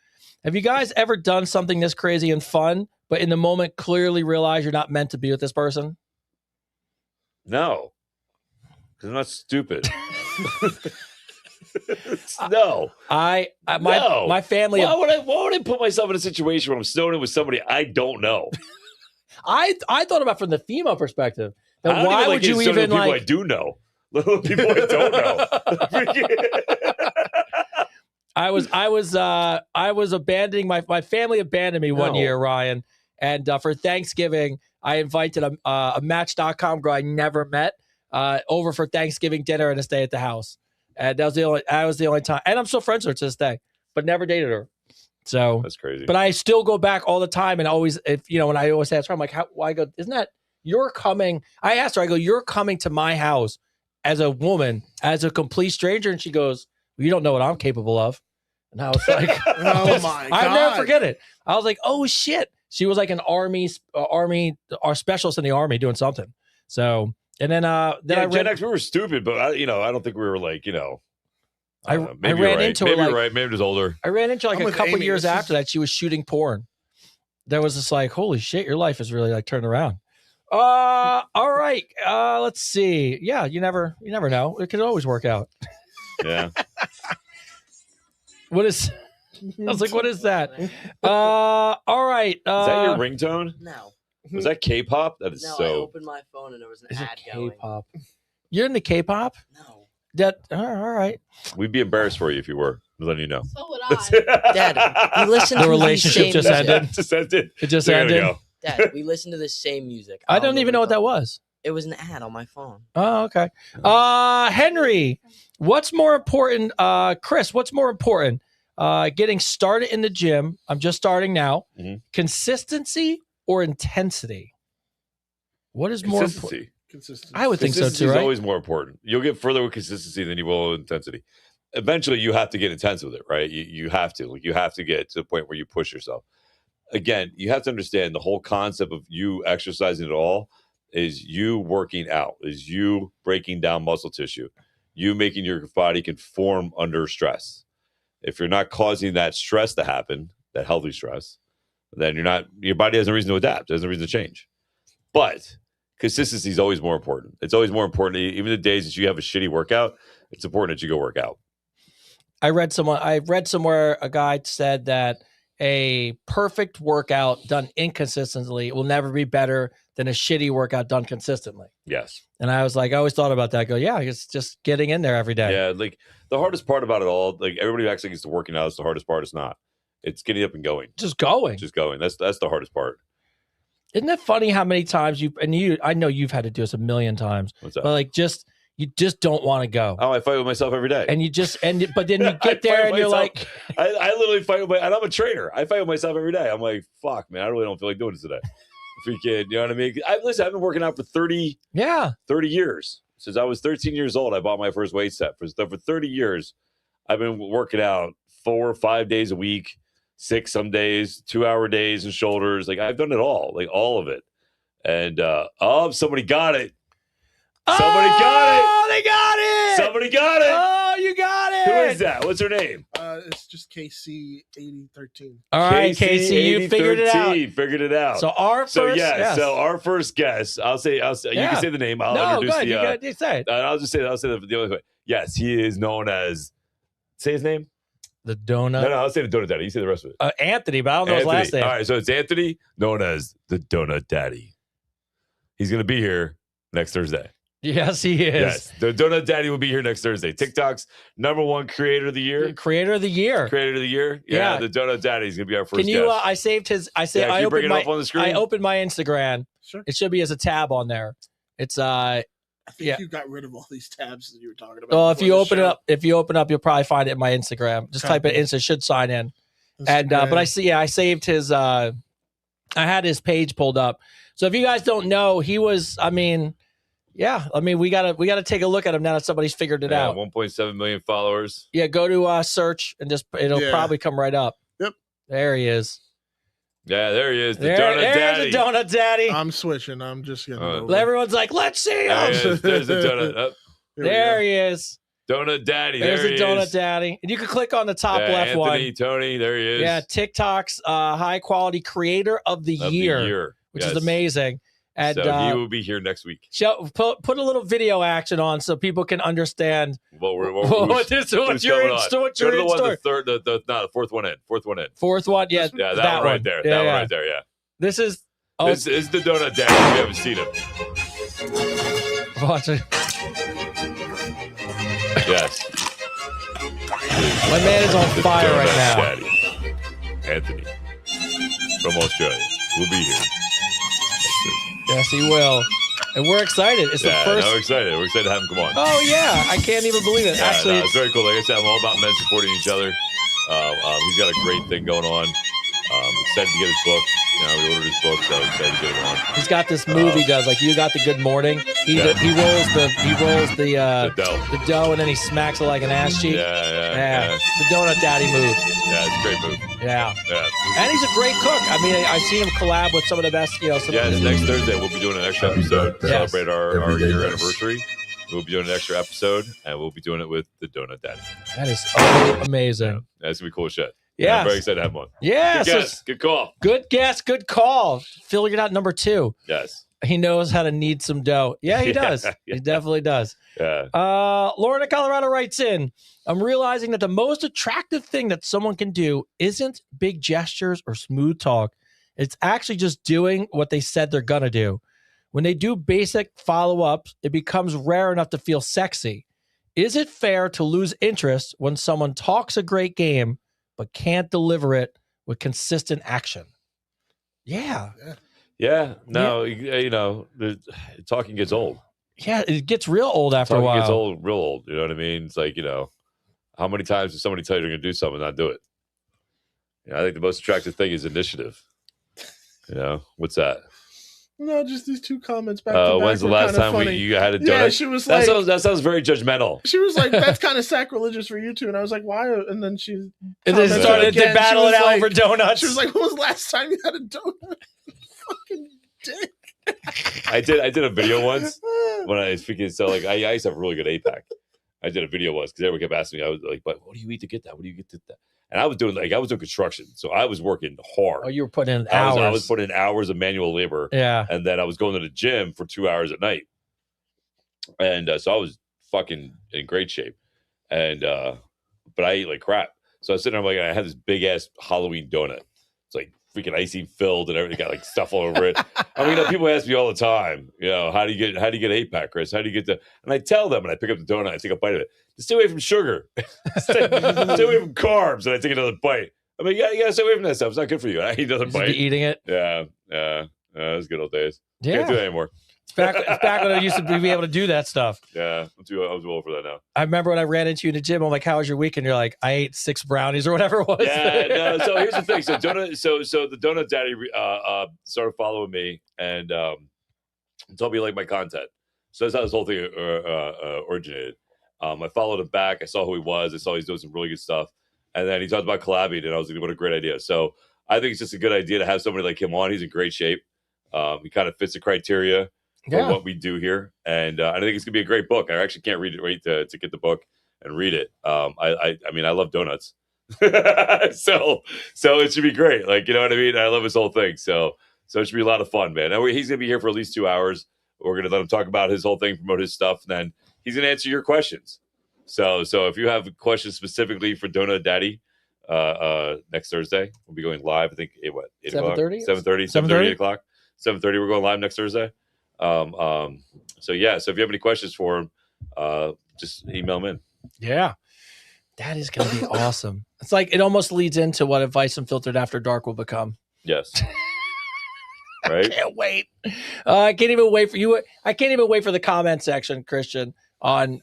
Have you guys ever done something this crazy and fun, but in the moment clearly realize you're not meant to be with this person? No, because I'm not stupid. No. My family. Why would I put myself in a situation where I'm snowed in with somebody I don't know? I thought about from the female perspective. I don't Why even would you snowed in even with people like? I do know? Little people I don't know. I was abandoning my family abandoned me one No. year, Ryan, and for Thanksgiving I invited a Match.com girl I never met over for Thanksgiving dinner and a stay at the house, and that was the only time, and I'm still friends with her to this day, but never dated her. So That's crazy. but I still go back all the time, and always when I always ask her, I'm like, why go? Isn't that you're coming? I asked her, I go, "You're coming to my house as a woman, as a complete stranger," and she goes, "Well, you don't know what I'm capable of." And I was like, Oh my God. I'll never forget it. I was like, "Oh shit." She was like an army specialist in the army doing something. So, and then I Gen read, X, we were stupid, but I don't think we were like, I don't know. Maybe I you're ran right. into her, Maybe you're like- right. Maybe just older. I ran into like I'm a with couple Amy. years This is- after that, she was shooting porn. That was just like, holy shit, your life is really like turned around. All right. Let's see. Yeah, you never know. It could always work out. Yeah. What is? I was like, what is that? All right. Is that your ringtone? No. Was that K-pop? That is No, I so. opened my phone and there was an Is it ad going. K-pop? You're into K-pop? No. That all right. We'd be embarrassed for you if you were. I'm letting you know. So would I. Dad, we listen The to relationship the same just music. ended. Just ended. It just There you ended. go. Dad, we listen to the same music. I don't even know what that was. It was an ad on my phone. Oh, okay. Henry, what's more important? Chris, what's more important? Getting started in the gym. I'm just starting now. Mhm. Consistency or intensity? What is more important? Consistency. Consistent. I would think so Consistency too, is right? always more important. You'll get further with consistency than you will with intensity. Eventually, you have to get intense with it, right? You have to. Like, you have to get to the point where you push yourself. Again, you have to understand the whole concept of you exercising at all is you working out, is you breaking down muscle tissue, you making your body conform under stress. If you're not causing that stress to happen, that healthy stress, then your body has no reason to adapt, has no reason to change. But consistency is always more important. It's always more important. Even the days that you have a shitty workout, it's important that you go work out. I read somewhere a guy said that a perfect workout done inconsistently will never be better than a shitty workout done consistently. Yes. And I was like, I always thought about that. I go, yeah, it's just getting in there every day. Yeah, like the hardest part about it all, like everybody acts like it's the working out is the hardest part. It's not. It's getting up and going. Just going. Just going. That's the hardest part. Isn't it funny how many times I know you've had to do this a million times, What's that? but like you just don't want to go. Oh, I fight with myself every day. And but then you get there and you're like, I literally fight with and I'm a trainer. I fight with myself every day. I'm like, fuck, man, I really don't feel like doing this today. Freaking, you know what I mean? Listen, I've been working out for 30 years. Since I was 13 years old, I bought my first weight set. For 30 years, I've been working out 4 or 5 days a week, 6 some days, 2-hour days and shoulders. Like I've done it all, like all of it. And somebody got it. Somebody got it. Oh, they got it. Somebody got it. Oh, you got it. Who is that? What's her name? It's just KC8013. All right, Casey, you figured it out. Figured it out. So our first guest. I'll say. You can say the name. I'll introduce you say it. I'll say the only way. Yes, he is known as. Say his name. The donut. No, I'll say the Donut Daddy. You say the rest of it. Anthony, but I don't know his last name. All right, so it's Anthony, known as the Donut Daddy. He's going to be here next Thursday. Yes, he is. Yes, the Donut Daddy will be here next Thursday. TikTok's #1 creator of the year. Creator of the year. Creator of the year. Yeah. The Donut Daddy is going to be our first Can you? guest. I saved his. I bring it up on the screen? I opened my Instagram. Sure. It should be as a tab on there. It's I think you got rid of all these tabs that you were talking about. Well, if you open it up, you'll probably find it in my Instagram. Just type it in. It should sign in. And but I saved his. I had his page pulled up. So if you guys don't know, he was. We gotta take a look at him now that somebody's figured it out. 1.7 million followers. Yeah, go to search and it'll probably come right up. Yep. There he is. Yeah, there he is. The Donut Daddy. There's the Donut Daddy. I'm switching. I'm just gonna. Everyone's like, let's see him. There's the donut. There he is. Donut Daddy. There's there the he Donut is. Daddy. And you can click on the top left Anthony, one. Tony, there he is. Yeah, TikTok's high quality creator of the year. Which is amazing. And so he will be here next week. Put a little video action on so people can understand what you're in store. The fourth one in. Fourth one, yeah. Yeah, that one right there. That one right there, yeah. This is this is the Donut Daddy. If you haven't seen him. Watch it. Yes. My man is on fire right now. Daddy. Anthony from Australia will be here. Yes, he will. And we're excited. It's the first. We're excited. We're excited to have him come on. Oh, yeah. I can't even believe it. Actually, it's very cool. Like I said, I'm all about men supporting each other. He's got a great thing going on. Excited to get his book. We ordered his book, so excited to get it on. He's got this move he does, like You Got the Good Morning. He rolls the dough and then he smacks it like an ass cheek. Yeah. The Donut Daddy move. Yeah, it's a great move. Yeah. And he's a great cook. I mean, I've seen him collab with some of the best, next Thursday we'll be doing an extra episode to celebrate our year anniversary. We'll be doing an extra episode, and we'll be doing it with the Donut Daddy. That is amazing. Yeah, that's going to be cool shit. Yeah. I'm very excited to have him on. Yeah. Good guess. Good call. Good guess. Good call. Phil, you're not number 2. Yes. He knows how to knead some dough. Yeah, he does. He definitely does. Yeah. Lauren in Colorado writes in, I'm realizing that the most attractive thing that someone can do isn't big gestures or smooth talk. It's actually just doing what they said they're going to do. When they do basic follow-ups, it becomes rare enough to feel sexy. Is it fair to lose interest when someone talks a great game but can't deliver it with consistent action? Yeah. Yeah. No, you know, the talking gets old. Yeah, it gets real old after a while. Talking gets old, real old. You know what I mean? It's like, you know, how many times does somebody tell you they're going to do something and not do it? You know, I think the most attractive thing is initiative. You know, what's that? No, just these two comments back to back. When's the last time you had a donut? Yeah, she was like, that sounds very judgmental. She was like, that's kind of sacrilegious for you two. And I was like, why? And then she started to battle it out over donuts. She was like, when was the last time you had a donut? Fucking dick. I did a video once when I was speaking. So like, I used to have a really good APAC. I did a video once because everyone kept asking me. I was like, "But what do you eat to get that? What do you get to that?" And I was doing construction, so I was working hard. Oh, you were putting in hours. I was putting in hours of manual labor. Yeah, and then I was going to the gym for 2 hours at night, and so I was fucking in great shape. And but I ate like crap. So I was sitting there, I had this big ass Halloween donut. It's like freaking icing filled and everything, got like stuff all over it. I mean, people ask me all the time, you know, how do you get 8-pack, Chris? How do you get the? And I tell them, and I pick up the donut, I take a bite of it. Stay away from sugar. stay away from carbs, and I take another bite. I mean, you gotta stay away from that stuff. It's not good for you. I eat another bite. Eating it. Yeah. Those good old days. Yeah. Can't do that anymore. It's back when I used to be able to do that stuff. Yeah, I'm too old for that now. I remember when I ran into you in the gym. I'm like, "How was your weekend?" You're like, "I ate 6 brownies or whatever it was." Yeah, no. So here's the thing. So the Donut Daddy started following me and told me he liked my content. So that's how this whole thing originated. I followed him back. I saw who he was. I saw he's doing some really good stuff. And then he talked about collabing, and I was like, what a great idea. So I think it's just a good idea to have somebody like him on. He's in great shape. He kind of fits the criteria for what we do here. And I think it's going to be a great book. I actually can't wait to get the book and read it. I mean, I love donuts. so it should be great. Like, you know what I mean? I love his whole thing. So it should be a lot of fun, man. And he's going to be here for at least 2 hours. We're going to let him talk about his whole thing, promote his stuff, and then he's going to answer your questions. So if you have questions specifically for Donut Daddy, next Thursday, we'll be going live. I think 7:30? 7:30, 8 o'clock. 7:30, we're going live next Thursday. So if you have any questions for him, just email him in. Yeah. That is going to be awesome. It's like, it almost leads into what Advice Unfiltered After Dark will become. Yes. Right? I can't wait. I can't even wait for you. I can't even wait for the comment section, Christian, on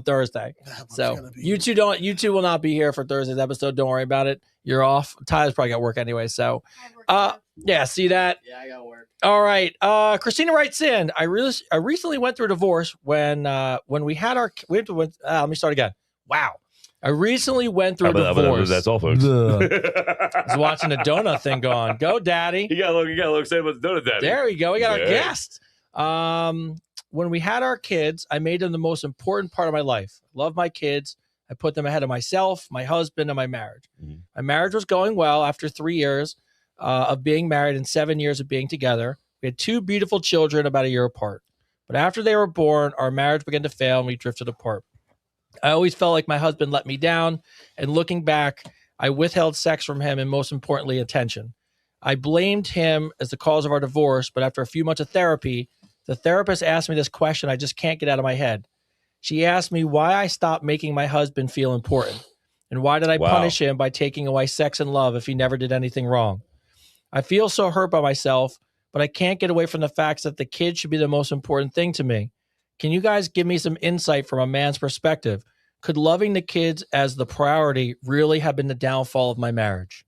Thursday. So you two will not be here for Thursday's episode. Don't worry about it. You're off. Tyler's probably got work anyway. So, yeah, see that? Yeah, I got work. All right. Christina writes in, I recently went through a divorce when we had our, let me start again. Wow. I recently went through a divorce. That's all, folks. I was watching the donut thing going. Go, Daddy. You got a little excited about the Donut Daddy. There we go. We got our guest. When we had our kids, I made them the most important part of my life. Love my kids. I put them ahead of myself, my husband, and my marriage. Mm-hmm. My marriage was going well after 3 years of being married and 7 years of being together. We had 2 beautiful children about a year apart. But after they were born, our marriage began to fail and we drifted apart. I always felt like my husband let me down. And looking back, I withheld sex from him and most importantly, attention. I blamed him as the cause of our divorce. But after a few months of therapy, the therapist asked me this question I just can't get out of my head. She asked me why I stopped making my husband feel important. And why did I punish him by taking away sex and love if he never did anything wrong? I feel so hurt by myself, but I can't get away from the facts that the kids should be the most important thing to me. Can you guys give me some insight from a man's perspective? Could loving the kids as the priority really have been the downfall of my marriage?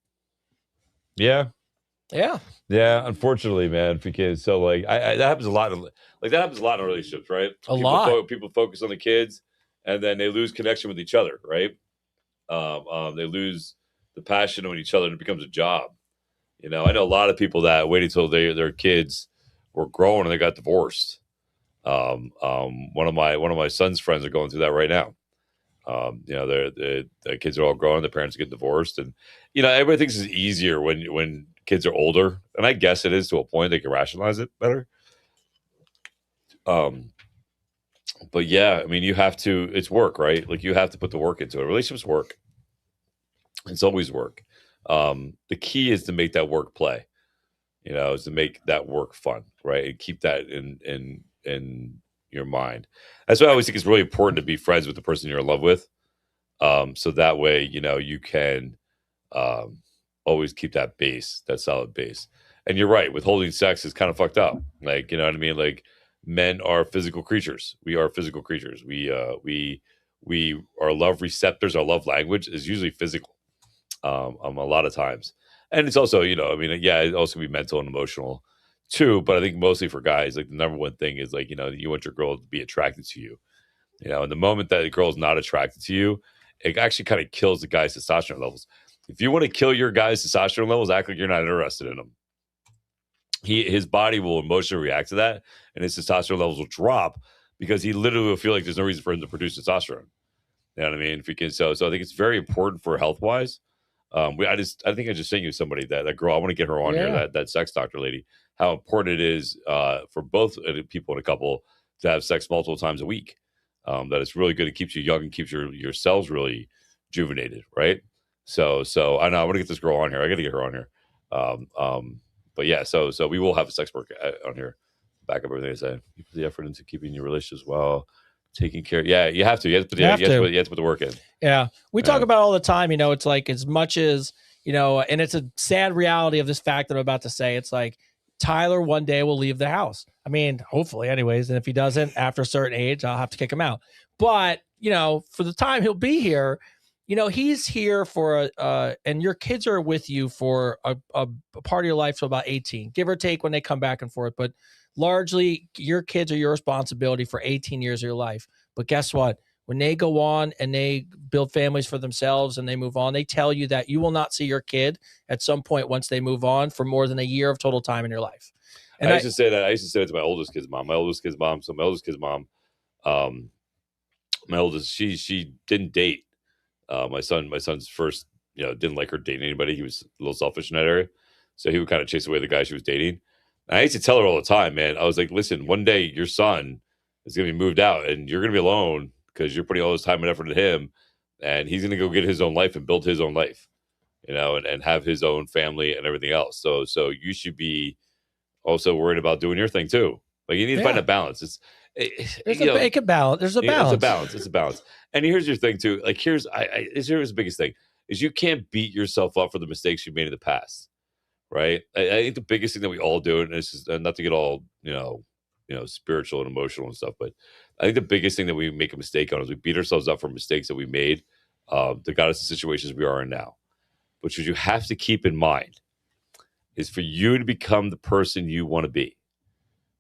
Yeah. Yeah. Yeah, unfortunately, man, because that happens a lot in relationships, right? People focus on the kids and then they lose connection with each other, right? They lose the passion on each other and it becomes a job. You know, I know a lot of people that waited until their kids were grown and they got divorced. One of my son's friends are going through that right now. You know, their kids are all grown, the parents get divorced, and you know, everybody thinks it's easier when kids are older, and I guess it is to a point. They can rationalize it better. But yeah, I mean, you have to. It's work, right? Like you have to put the work into it. Relationships work. It's always work. The key is to make that work play. Is to make that work fun, right? And keep that in your mind. That's why I always think it's really important to be friends with the person you're in love with. So that way, you can always keep that base, that solid base. And you're right, withholding sex is kind of fucked up. Like, you know what I mean? Like, men are physical creatures. We are physical creatures. We our love receptors, our love language is usually physical. A lot of times, and it's also, it also can be mental and emotional too. But I think mostly for guys, like the number one thing is like, you want your girl to be attracted to you. And the moment that a girl is not attracted to you, it actually kind of kills the guy's testosterone levels. If you want to kill your guy's testosterone levels, act like you're not interested in him. His body will emotionally react to that, and his testosterone levels will drop because he literally will feel like there's no reason for him to produce testosterone. You know what I mean? If you can, so I think it's very important for health wise. I think I just sent you somebody that girl. I want to get her on here. That sex doctor lady. How important it is for both people in a couple to have sex multiple times a week. That it's really good. It keeps you young and keeps your cells really rejuvenated, right? So I know I want to get this girl on here. I got to get her on here. But yeah, so we will have a sex work on here. Back up everything I said. You put the effort into keeping your relationships well, taking care. Yeah, you have to. You have to put the work in. Yeah, we talk about it all the time. It's like as much as and it's a sad reality of this fact that I'm about to say. It's like Tyler one day will leave the house. I mean, hopefully, anyways. And if he doesn't, after a certain age, I'll have to kick him out. But for the time he'll be here, he's here for and your kids are with you for a part of your life till about 18, give or take when they come back and forth. But largely, your kids are your responsibility for 18 years of your life. But guess what? When they go on and they build families for themselves and they move on, they tell you that you will not see your kid at some point once they move on for more than a year of total time in your life. And I used to say that to my oldest kid's mom. My oldest, she didn't date. My son's first, didn't like her dating anybody. He was a little selfish in that area. So he would kind of chase away the guy she was dating. And I used to tell her all the time, man, I was like, listen, one day your son is going to be moved out and you're going to be alone because you're putting all this time and effort into him. And he's going to go get his own life and build his own life, and have his own family and everything else. So you should be also worried about doing your thing too. Like you need to find a balance. There's a balance. It's a balance. And here's your thing too. Like here's the biggest thing is you can't beat yourself up for the mistakes you made in the past. Right. I think the biggest thing that we all do, and this is not to get all, spiritual and emotional and stuff, but I think the biggest thing that we make a mistake on is we beat ourselves up for mistakes that we made that got us in situations we are in now. Which you have to keep in mind is for you to become the person you want to be,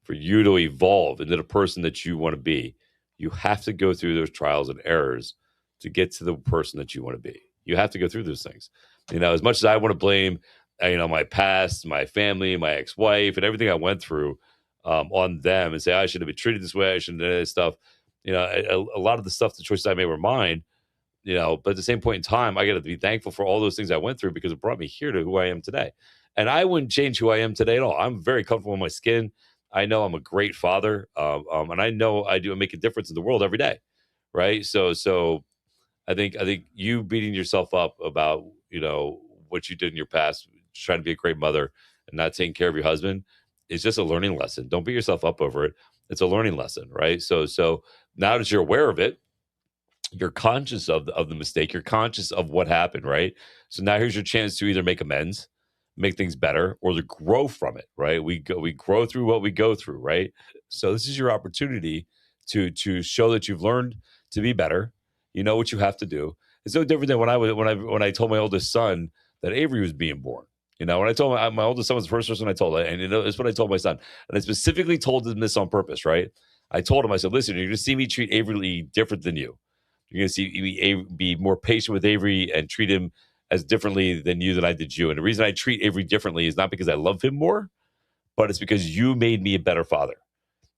for you to evolve into the person that you want to be. You have to go through those trials and errors to get to the person that you want to be. You have to go through those things. As much as I want to blame, my past, my family, my ex-wife, and everything I went through on them and say, I should have been treated this way, I shouldn't have done this stuff. A lot of the stuff, the choices I made were mine, but at the same point in time, I got to be thankful for all those things I went through because it brought me here to who I am today. And I wouldn't change who I am today at all. I'm very comfortable in my skin. I know I'm a great father. And I know I do make a difference in the world every day. Right. So I think you beating yourself up about, what you did in your past, trying to be a great mother and not taking care of your husband is just a learning lesson. Don't beat yourself up over it. It's a learning lesson. Right. So now that you're aware of it, you're conscious of the mistake. You're conscious of what happened, right? So now here's your chance to either make amends, make things better, or to grow from it, right? We grow through what we go through, right? So this is your opportunity to show that you've learned to be better. You know what you have to do. It's no different than when I told my oldest son that Avery was being born. When I told my oldest son was the first person I told, and it's what I told my son, and I specifically told him this on purpose, right? I told him, I said, listen, you're going to see me treat Avery different than you. You're going to see me be more patient with Avery and treat him as differently than I did you. And the reason I treat Avery differently is not because I love him more, but it's because you made me a better father.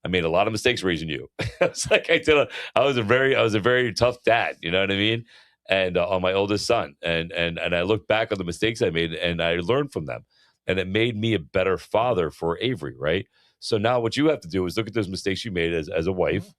I made a lot of mistakes raising you. It's like I was a very tough dad. You know what I mean? And on my oldest son, and I look back on the mistakes I made and I learned from them, and it made me a better father for Avery. Right. So now what you have to do is look at those mistakes you made as a wife,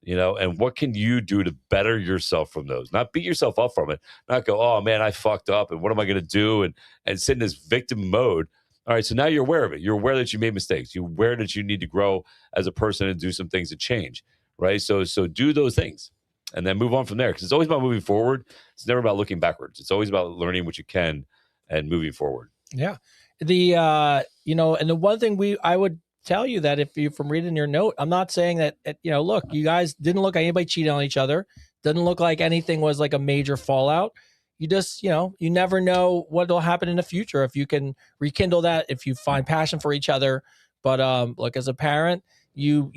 you know, and what can you do to better yourself from those? Not beat yourself up from it. Not go, oh man, I fucked up, and what am I going to do? And sit in this victim mode. All right, so now you're aware of it. You're aware that you made mistakes. You're aware that you need to grow as a person and do some things to change, right? So do those things and then move on from there, because it's always about moving forward. It's never about looking backwards. It's always about learning what you can and moving forward. Yeah. The you know, and the one thing I would tell you that if you from reading your note, I'm not saying that, you know, look, you guys didn't look like anybody cheated on each other. Doesn't look like anything was like a major fallout. You just, you know, you never know what will happen in the future if you can rekindle that, if you find passion for each other. But look, as a parent, you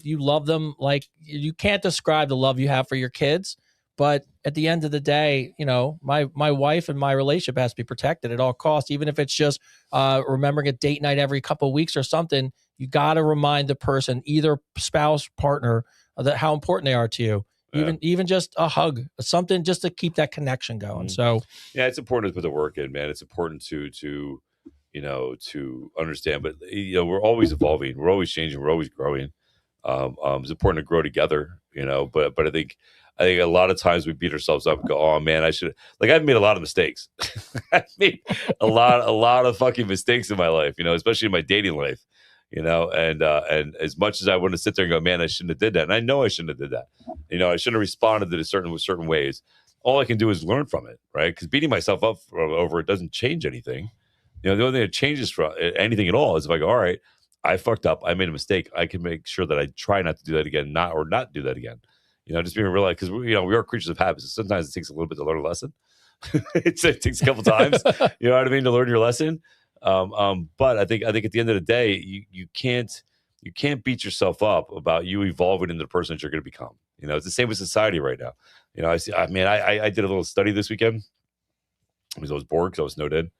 love them. Like, you can't describe the love you have for your kids. But at the end of the day, you know, my wife and my relationship has to be protected at all costs, even if it's just remembering a date night every couple of weeks or something. You got to remind the person, either spouse, partner, that how important they are to you. Yeah. Even just a hug, something just to keep that connection going. So yeah, it's important to put the work in, man. It's important to you know, to understand. But you know, we're always evolving, we're always changing, we're always growing. It's important to grow together, you know. But I think a lot of times we beat ourselves up and go, oh man, I should, like, I've made a lot of mistakes. I've made a lot of fucking mistakes in my life, you know, especially in my dating life. You know, and as much as I want to sit there and go, man, I shouldn't have did that, and I know I shouldn't have did that. You know, I shouldn't have responded to it certain ways. All I can do is learn from it, right? Because beating myself up over it doesn't change anything. You know, the only thing that changes for anything at all is if I go, all right, I fucked up, I made a mistake. I can make sure that I try not to do that again, not do that again. You know, just being realized, because you know, we are creatures of habits. Sometimes it takes a little bit to learn a lesson. It takes a couple times, you know what I mean, to learn your lesson. But I think at the end of the day, you can't beat yourself up about you evolving into the person that you're going to become. You know, it's the same with society right now. You know, I did a little study this weekend because I was bored, because I was snowed in,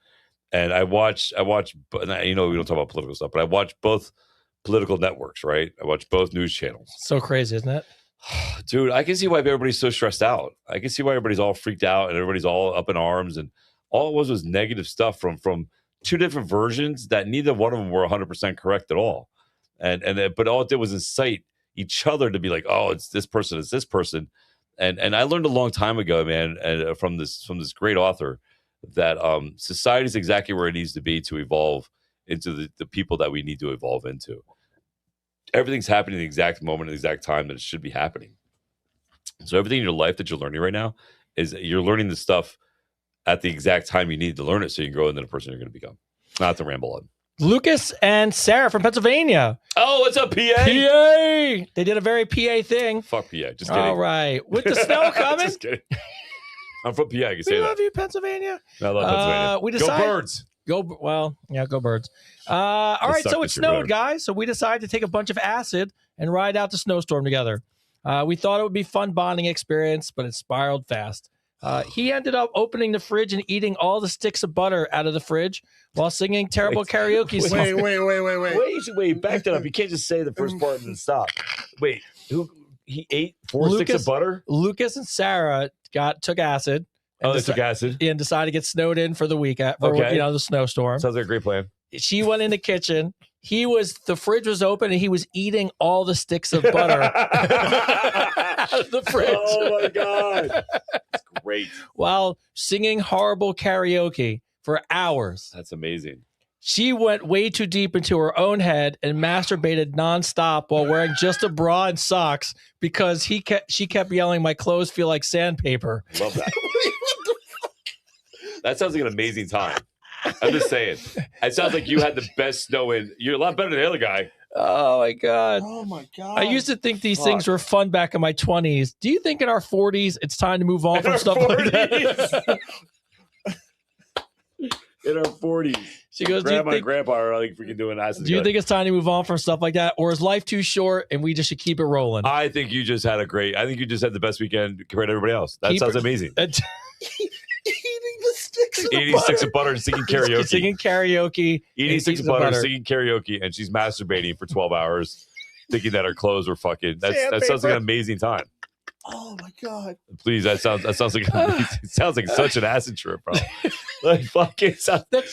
and I watched, you know, we don't talk about political stuff, but I watched both political networks, right? I watched both news channels. So crazy, isn't it? Dude, I can see why everybody's so stressed out. I can see why everybody's all freaked out and everybody's all up in arms, and all it was negative stuff from two different versions that neither one of them were 100% correct at all. But all it did was incite each other to be like, oh, it's this person. And I learned a long time ago, man, and from this great author, that society is exactly where it needs to be to evolve into the people that we need to evolve into. Everything's happening at the exact moment, at the exact time that it should be happening. So everything in your life that you're learning right now is you're learning the stuff at the exact time you need to learn it, so you can grow into the person you're going to become. Not to ramble on. Lucas and Sarah from Pennsylvania. Oh, what's up, PA? PA! They did a very PA thing. Fuck PA. Just kidding. All right. With the snow coming. Just kidding. I'm from PA. I can say that. We love you, Pennsylvania. I love Pennsylvania. Go Birds. Go Birds. All right, so it snowed, guys. So we decided to take a bunch of acid and ride out the snowstorm together. We thought it would be a fun bonding experience, but it spiraled fast. He ended up opening the fridge and eating all the sticks of butter out of the fridge while singing terrible karaoke songs. Wait, back that up. You can't just say the first part and then stop. Wait, he ate four sticks of butter? Lucas and Sarah took acid. Oh, they took acid? And decided to get snowed in for the week, you know, the snowstorm. Sounds like a great plan. She went in the kitchen. The fridge was open, and he was eating all the sticks of butter out of the fridge. Oh, my God. That's great. While singing horrible karaoke for hours. That's amazing. She went way too deep into her own head and masturbated nonstop while wearing just a bra and socks because she kept yelling, "My clothes feel like sandpaper." Love that. That sounds like an amazing time. I'm just saying. It sounds like you had the best snow in. You're a lot better than the other guy. Oh, my God. Oh, my God. I used to think these things were fun back in my 20s. Do you think in our 40s it's time to move on from stuff like that? In our 40s. She goes, Grandma and Grandpa are like freaking doing acid. Do you think it's time to move on from stuff like that? Or is life too short and we just should keep it rolling? I think you just had the best weekend compared to everybody else. That sounds amazing. Eating sticks of butter and singing karaoke. Eating sticks of butter and singing karaoke, and she's masturbating for 12 hours, thinking that her clothes were fucking. That sounds like an amazing time. Oh my god! Please, that sounds like it sounds like such an acid trip, bro. Like fucking sounds like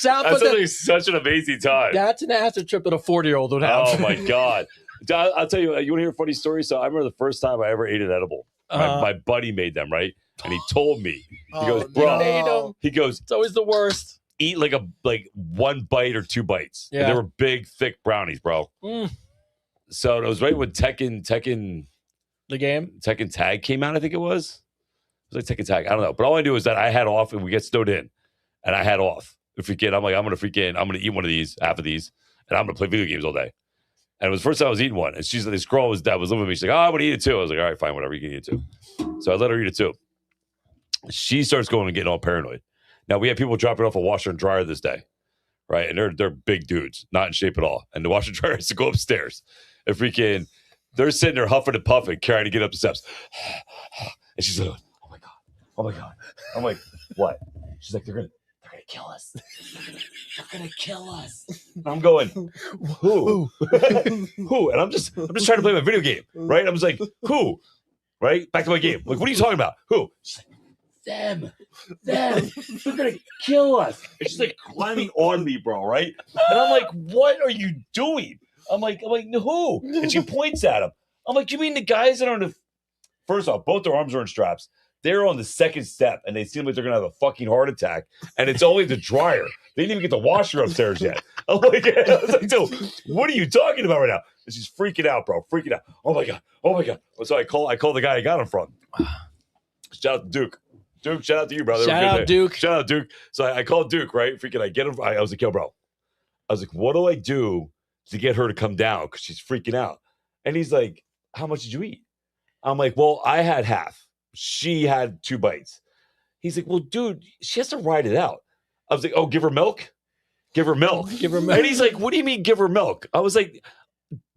such an amazing time. That's an acid trip that a 40-year-old would have. Oh my god! I'll tell you. You want to hear a funny story? So I remember the first time I ever ate an edible. My buddy made them, right? And he told me, he goes, bro, he goes, it's always the worst. Eat like one bite or 2 bites. Yeah. And they were big, thick brownies, bro. So it was right when Tekken the game? Tekken Tag came out, I think it was. It was like Tekken Tag. I don't know. But all I knew is that I had off and we get snowed in. And I had off. I'm going to eat one of these, half of these, and I'm going to play video games all day. And it was the first time I was eating one. And this girl that was living with me. She's like, I want to eat it too. I was like, all right, fine, whatever. You can eat it too. So I let her eat it too. She starts going and getting all paranoid. Now, we had people dropping off a washer and dryer this day, right? And they're big dudes, not in shape at all. And the washer and dryer has to go upstairs. And they're sitting there huffing and puffing, carrying to get up the steps. And she's like, oh my God. I'm like, what? She's like, they're gonna kill us. They're gonna kill us. And I'm going, who? Who? And I'm just trying to play my video game, right? I was like, who? Right? Back to my game. Like, what are you talking about? Who? She's like, them. They're gonna kill us. And she's like climbing on me, bro, right? And I'm like, what are you doing? I'm like, who? And she points at him. I'm like, you mean the guys that are on the first off, both their arms are in straps. They're on the second step and they seem like they're gonna have a fucking heart attack. And it's only the dryer. They didn't even get the washer upstairs yet. I was like, so what are you talking about right now? And she's freaking out, bro. Freaking out. Oh my God. So I call the guy I got him from. Shout out to Duke. Duke, shout out to you, brother. Shout out Duke. So I called Duke, right? Freaking I get him. I was like, yo, bro. I was like, what do I do to get her to come down? Because she's freaking out. And he's like, how much did you eat? I'm like, well, I had half. She had 2 bites. He's like, well, dude, she has to ride it out. I was like, oh, give her milk? Give her milk. And he's like, what do you mean give her milk? I was like,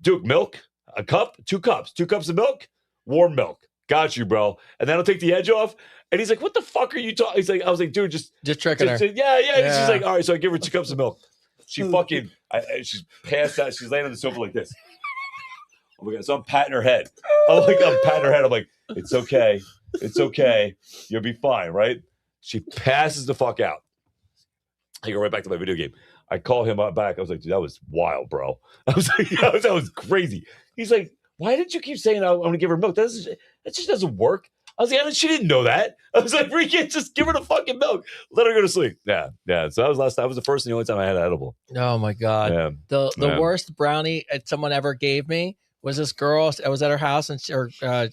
Duke, milk? A cup? 2 cups. 2 cups of milk? Warm milk. Got you, bro. And that'll take the edge off. And he's like, what the fuck are you talking? He's like, I was like, dude, just tricking her. Yeah. And she's like, all right. So I give her 2 cups of milk. She fucking, she's passed out. She's laying on the sofa like this. Oh my God. So I'm patting her head. I'm patting her head. I'm like, it's okay. It's okay. You'll be fine, right? She passes the fuck out. I go right back to my video game. I call him up back. I was like, dude, that was wild, bro. I was like, that was crazy. He's like, why did you keep saying I'm going to give her milk? That just doesn't work. I was like, she didn't know that. I was like, we can't just give her the fucking milk. Let her go to sleep. Yeah. So that was last time. That was the first and the only time I had an edible. Oh my God. Yeah. The worst brownie someone ever gave me was this girl. I was at her house and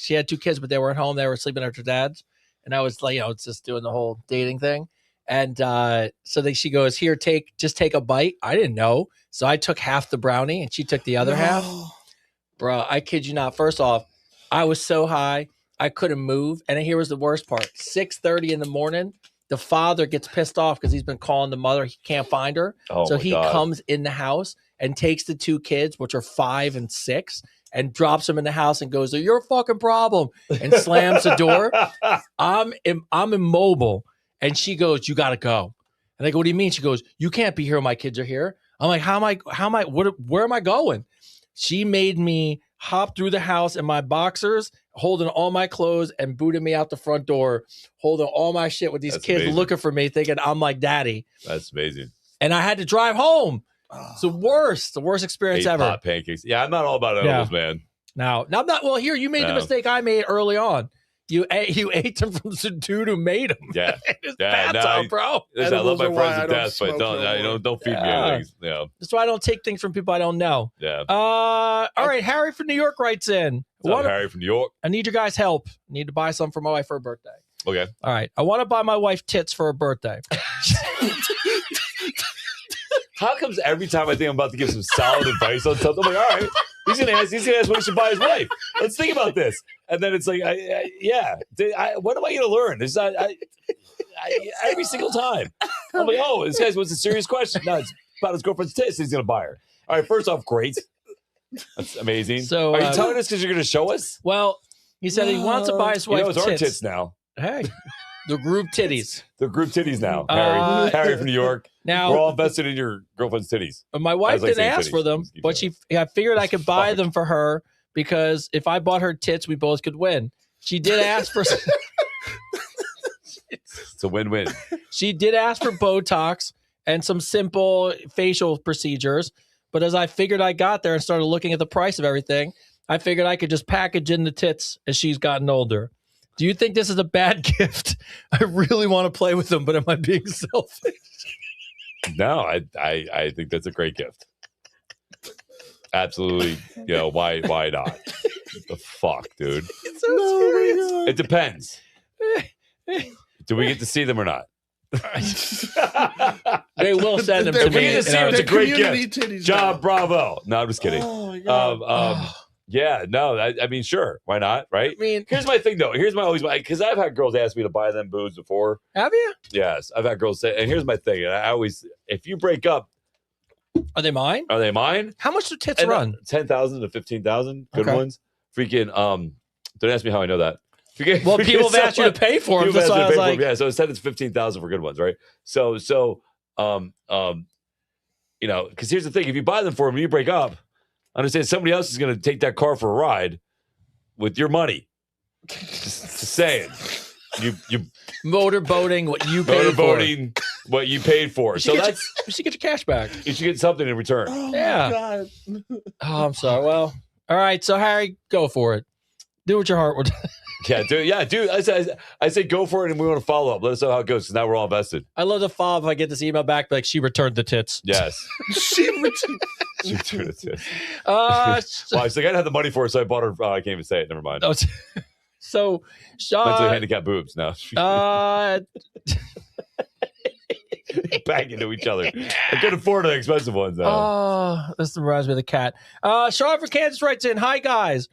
she had 2 kids, but they weren't home. They were sleeping at her dad's. And I was like, it's just doing the whole dating thing. And so she goes, here, just take a bite. I didn't know. So I took half the brownie and she took the other half. Bro, I kid you not. First off, I was so high, I couldn't move. And here was the worst part. 6:30 in the morning, the father gets pissed off because he's been calling the mother. He can't find her. So he comes in the house and takes the 2 kids, which are 5 and 6, and drops them in the house and goes, you're a fucking problem, and slams the door. I'm immobile. And she goes, you got to go. And I go, what do you mean? She goes, you can't be here when my kids are here. I'm like, where am I going? She made me hop through the house in my boxers, holding all my clothes, and booted me out the front door, holding all my shit with these kids looking for me, thinking I'm like daddy. That's amazing. And I had to drive home. It's the worst experience ever. Hot pancakes. Yeah, I'm not all about edibles, man. No, I'm not. Well, here, you made the mistake I made early on. You ate them from the dude who made them. Yeah, bro. Listen, I love my friends to death, but don't feed me anything. That's why I don't take things from people I don't know. Yeah. All right, Harry from New York writes in. Harry from New York. I need your guys' help. I need to buy some for my wife for her birthday. Okay. All right. I want to buy my wife tits for her birthday. How comes every time I think I'm about to give some solid advice on something, I'm like, all right, he's gonna ask what he should buy his wife. Let's think about this. And then it's like, what am I gonna learn? This every single time. I'm like, oh, this guy's what's a serious question. No, it's about his girlfriend's tits. He's gonna buy her. All right, first off, great. That's amazing. So, are you telling us because you're gonna show us? Well, he said he wants to buy his wife tits. It's our tits now. Hey. The group titties. The group titties now. Harry from New York. Now we're all invested in your girlfriend's titties. My wife didn't ask for them, but I figured I could buy them for her because if I bought her tits, we both could win. She did ask for. It's a win-win. She did ask for Botox and some simple facial procedures. But as I figured I got there and started looking at the price of everything, I figured I could just package in the tits as she's gotten older. Do you think this is a bad gift? I really want to play with them, but am I being selfish? No, I think that's a great gift. Absolutely. Why not? The fuck, dude? It's so serious. It depends. Do we get to see them or not? They will send them to me. We get to see them. It's a great gift. Titties, Job, bravo. No, I'm just kidding. Oh my God. Yeah, no, I mean, sure. Why not? Right? I mean, here's my thing, though. Here's my always, because I've had girls ask me to buy them boobs before. Have you? Yes, I've had girls say, and here's my thing. And I always, if you break up, are they mine? Are they mine? How much do tits run? 10,000 to 15,000. Good Okay. ones. Freaking. Don't ask me how I know that. Well, people have asked you to pay for them. That's why I was like, yeah. So it's 10 to 15,000 for good ones, right? So, because here's the thing: if you buy them for them, you break up. Understand? Somebody else is going to take that car for a ride with your money. Just saying, you motorboating what you paid motorboating what you paid for. So you should get your cash back. You should get something in return. Oh Yeah. my God. Oh, I'm sorry. Well, all right. So Harry, go for it. Do what your heart would. Yeah, dude. I say go for it, and we want to follow up. Let us know how it goes, because now we're all invested. I love the follow up if I get this email back, like she returned the tits. Yes. She returned the tits. Well, she's like, I didn't have the money for it, so I bought her. I can't even say it. Never mind. So, mentally handicapped boobs now. Bang into each other. I could afford the expensive ones, though. Oh, this reminds me of the cat. Sean from Kansas writes in, "Hi guys,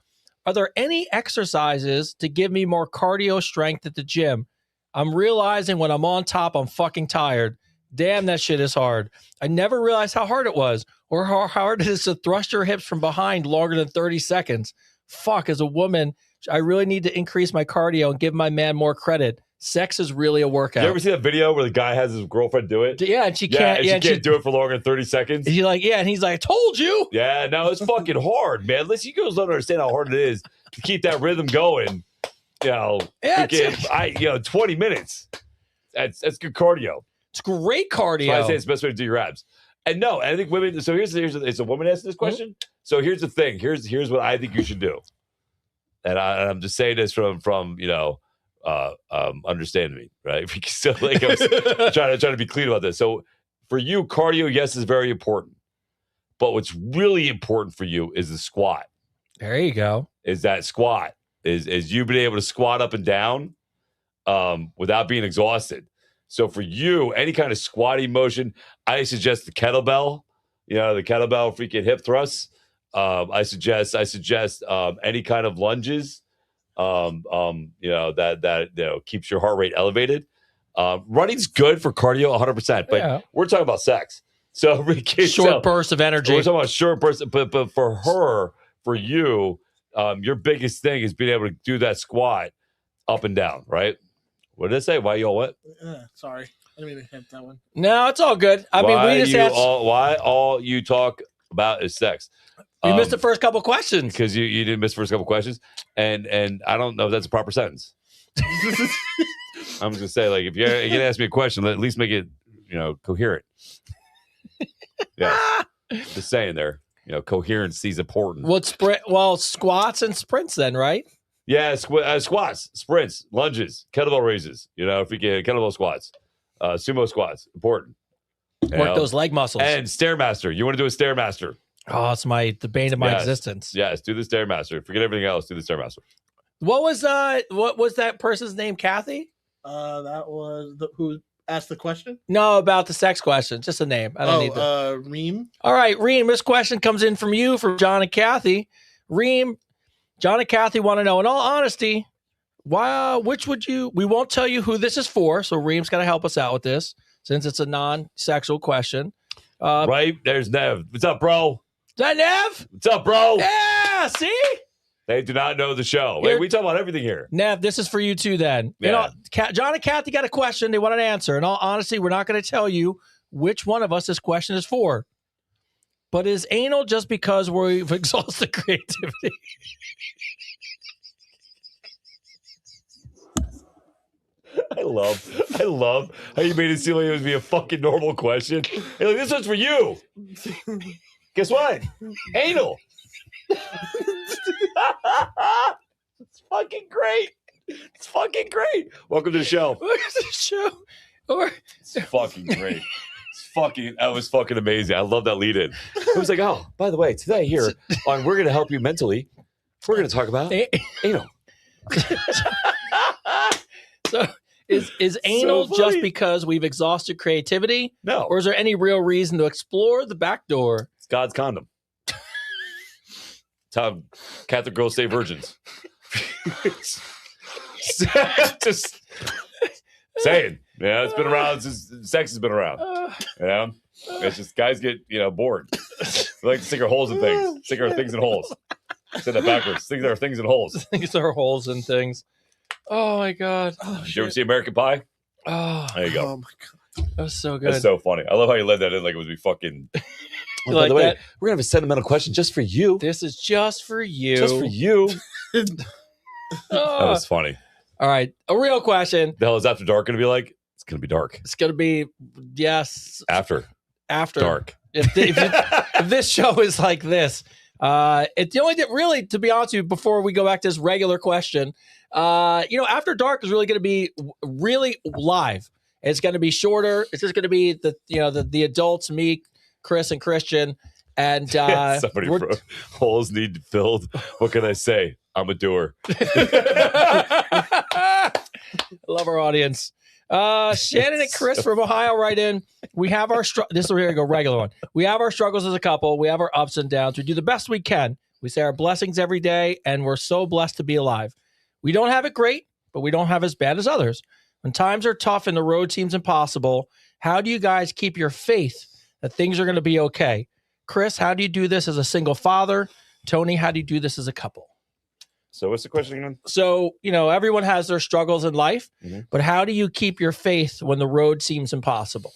are there any exercises to give me more cardio strength at the gym? I'm realizing when I'm on top, I'm fucking tired. Damn, that shit is hard. I never realized how hard it was, or how hard it is to thrust your hips from behind longer than 30 seconds. Fuck, as a woman, I really need to increase my cardio and give my man more credit. Sex is really a workout." You ever see that video where the guy has his girlfriend do it? Yeah, and she can't. She can't do it for longer than 30 seconds. He's like, yeah, and he's like, I told you. Yeah, no, it's fucking hard, man. Listen, you girls don't understand how hard it is to keep that rhythm going. 20 minutes. That's good cardio. It's great cardio. So I say it's the best way to do your abs. And no, I think women. So here's it's a woman asking this question. Mm-hmm. So here's the thing. Here's what I think you should do. And I'm just saying this from understand me, right? So like I'm trying to be clean about this. So for you, cardio, yes, is very important. But what's really important for you is the squat. There you go. Is that squat. Is you being able to squat up and down without being exhausted. So for you, any kind of squatty motion, I suggest the kettlebell, the kettlebell freaking hip thrusts. I suggest any kind of lunges. That keeps your heart rate elevated. Running's good for cardio 100%, but we're talking about sex. So short burst of energy. We're talking about short burst, but for you, your biggest thing is being able to do that squat up and down, right? What did I say? Why you all what? Sorry. I didn't mean to hit that one. No, it's all good. I mean, we just why all you talk about is sex. You missed the first couple questions. Because you didn't miss the first couple questions. And I don't know if that's a proper sentence. I'm just going to say, like, if you're going to ask me a question, at least make it, coherent. Yeah. Just saying there. Coherency is important. Squats and sprints then, right? Yeah, squats, sprints, lunges, kettlebell raises. If we get kettlebell squats, sumo squats, important. Work those leg muscles. And Stairmaster. You want to do a Stairmaster. Oh, it's the bane of my existence. Yes, do the Stairmaster. Forget everything else. Do the Stairmaster. What was that person's name? Kathy? That was who asked the question? No, about the sex question. Just a name. I don't need that. Reem. All right, Reem. This question comes in from you, from John and Kathy. Reem, John and Kathy want to know, in all honesty, we won't tell you who this is for, so Reem's got to help us out with this, since it's a non-sexual question. Right, there's Nev. What's up, bro? Is that Nev? What's up, bro? Yeah, see? They do not know the show. We talk about everything here. Nev, this is for you too then. Yeah. John and Kathy got a question. They want an answer. In all honesty, we're not going to tell you which one of us this question is for. But is anal just because we've exhausted creativity? I love how you made it seem like it would be a fucking normal question. Hey, like, this one's for you. Guess what? Anal. It's fucking great. It's fucking great. Welcome to the show. It's fucking great. That was fucking amazing. I love that lead in. It was like, oh, by the way, today here on We're Going to Help You Mentally, we're going to talk about anal. So is anal so just because we've exhausted creativity? No. Or is there any real reason to explore the back door? It's God's condom. It's how Catholic girls stay virgins. Just saying. Yeah, it's been around since sex has been around. It's just guys get bored. We like to stick our holes in things. Stick our things in holes. Say that backwards. Stick our things in holes. Things are holes in things. Oh my god! Did you ever see American Pie? Oh, there you go. Oh my god, that was so good. That's so funny. I love how you led that in like it was be fucking. You like by the way, that? we're gonna have a sentimental question just for you. This is just for you. Just for you. That was funny. All right, a real question. The hell is After Dark gonna be like? It's gonna be dark. It's gonna be After dark. If this show is like this, it's the only really, to be honest with you, before we go back to this regular question, After Dark is really going to be really live. It's going to be shorter. It's just going to be the adults, me, Chris, and Christian, and somebody wrote, holes need filled. What can I say? I'm a doer. Love our audience. Shannon and Chris from Ohio write in. We have our this is here we go, regular one. We have our struggles as a couple. We have our ups and downs. We do the best we can. We say our blessings every day, and we're so blessed to be alive. We don't have it great, but we don't have as bad as others. When times are tough and the road seems impossible, how do you guys keep your faith that things are going to be okay? Chris, how do you do this as a single father? Tony, how do you do this as a couple? So what's the question again? So, everyone has their struggles in life, but how do you keep your faith when the road seems impossible?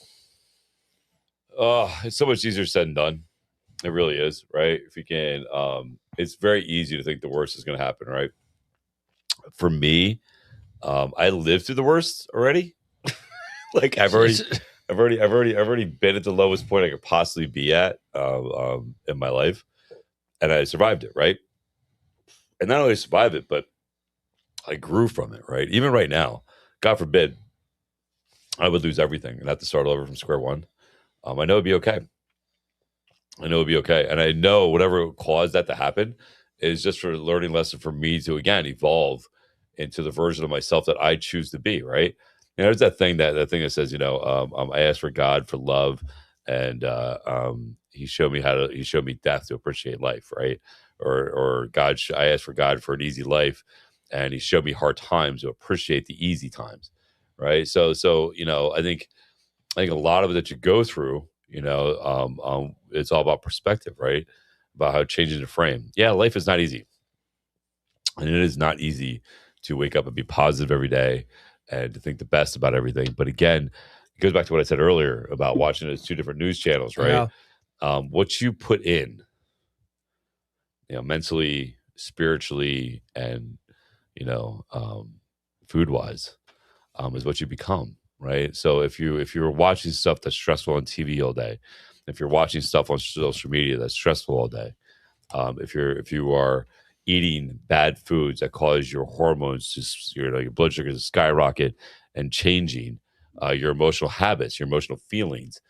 It's so much easier said than done. It really is, right? If you can, it's very easy to think the worst is going to happen, right? For me, I lived through the worst already. Like I've already been at the lowest point I could possibly be at in my life, and I survived it, right? And not only survived it, but I grew from it, right? Even right now, God forbid, I would lose everything and have to start over from square one. I know it'd be okay. And I know whatever caused that to happen is just for a learning lesson for me to, again, evolve into the version of myself that I choose to be, right? There's that thing that says, I asked for God for love, and he showed me death to appreciate life, right? Or God, I asked for God for an easy life, and he showed me hard times to appreciate the easy times, right? So I think a lot of it that you go through, it's all about perspective, right? About how changing the frame. Yeah, life is not easy, and it is not easy to wake up and be positive every day and to think the best about everything. But again, it goes back to what I said earlier about watching those two different news channels, right? Yeah. What you put in, mentally, spiritually, and food wise, is what you become, right? So if you're watching stuff that's stressful on TV all day, if you're watching stuff on social media that's stressful all day, if you are eating bad foods that cause your hormones your blood sugar to skyrocket and changing your emotional habits, your emotional feelings,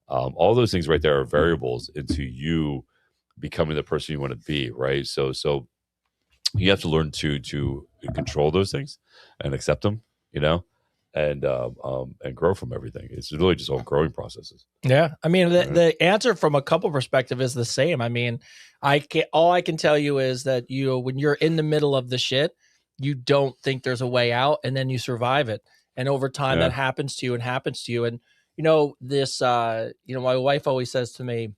all those things right there are variables into you becoming the person you want to be, right? So you have to learn to control those things and accept them, and grow from everything. It's really just all growing processes. Yeah, I mean, the answer from a couple perspective is the same. I mean, all I can tell you is that when you're in the middle of the shit, you don't think there's a way out, and then you survive it. And over time, that happens to you. And this, my wife always says to me,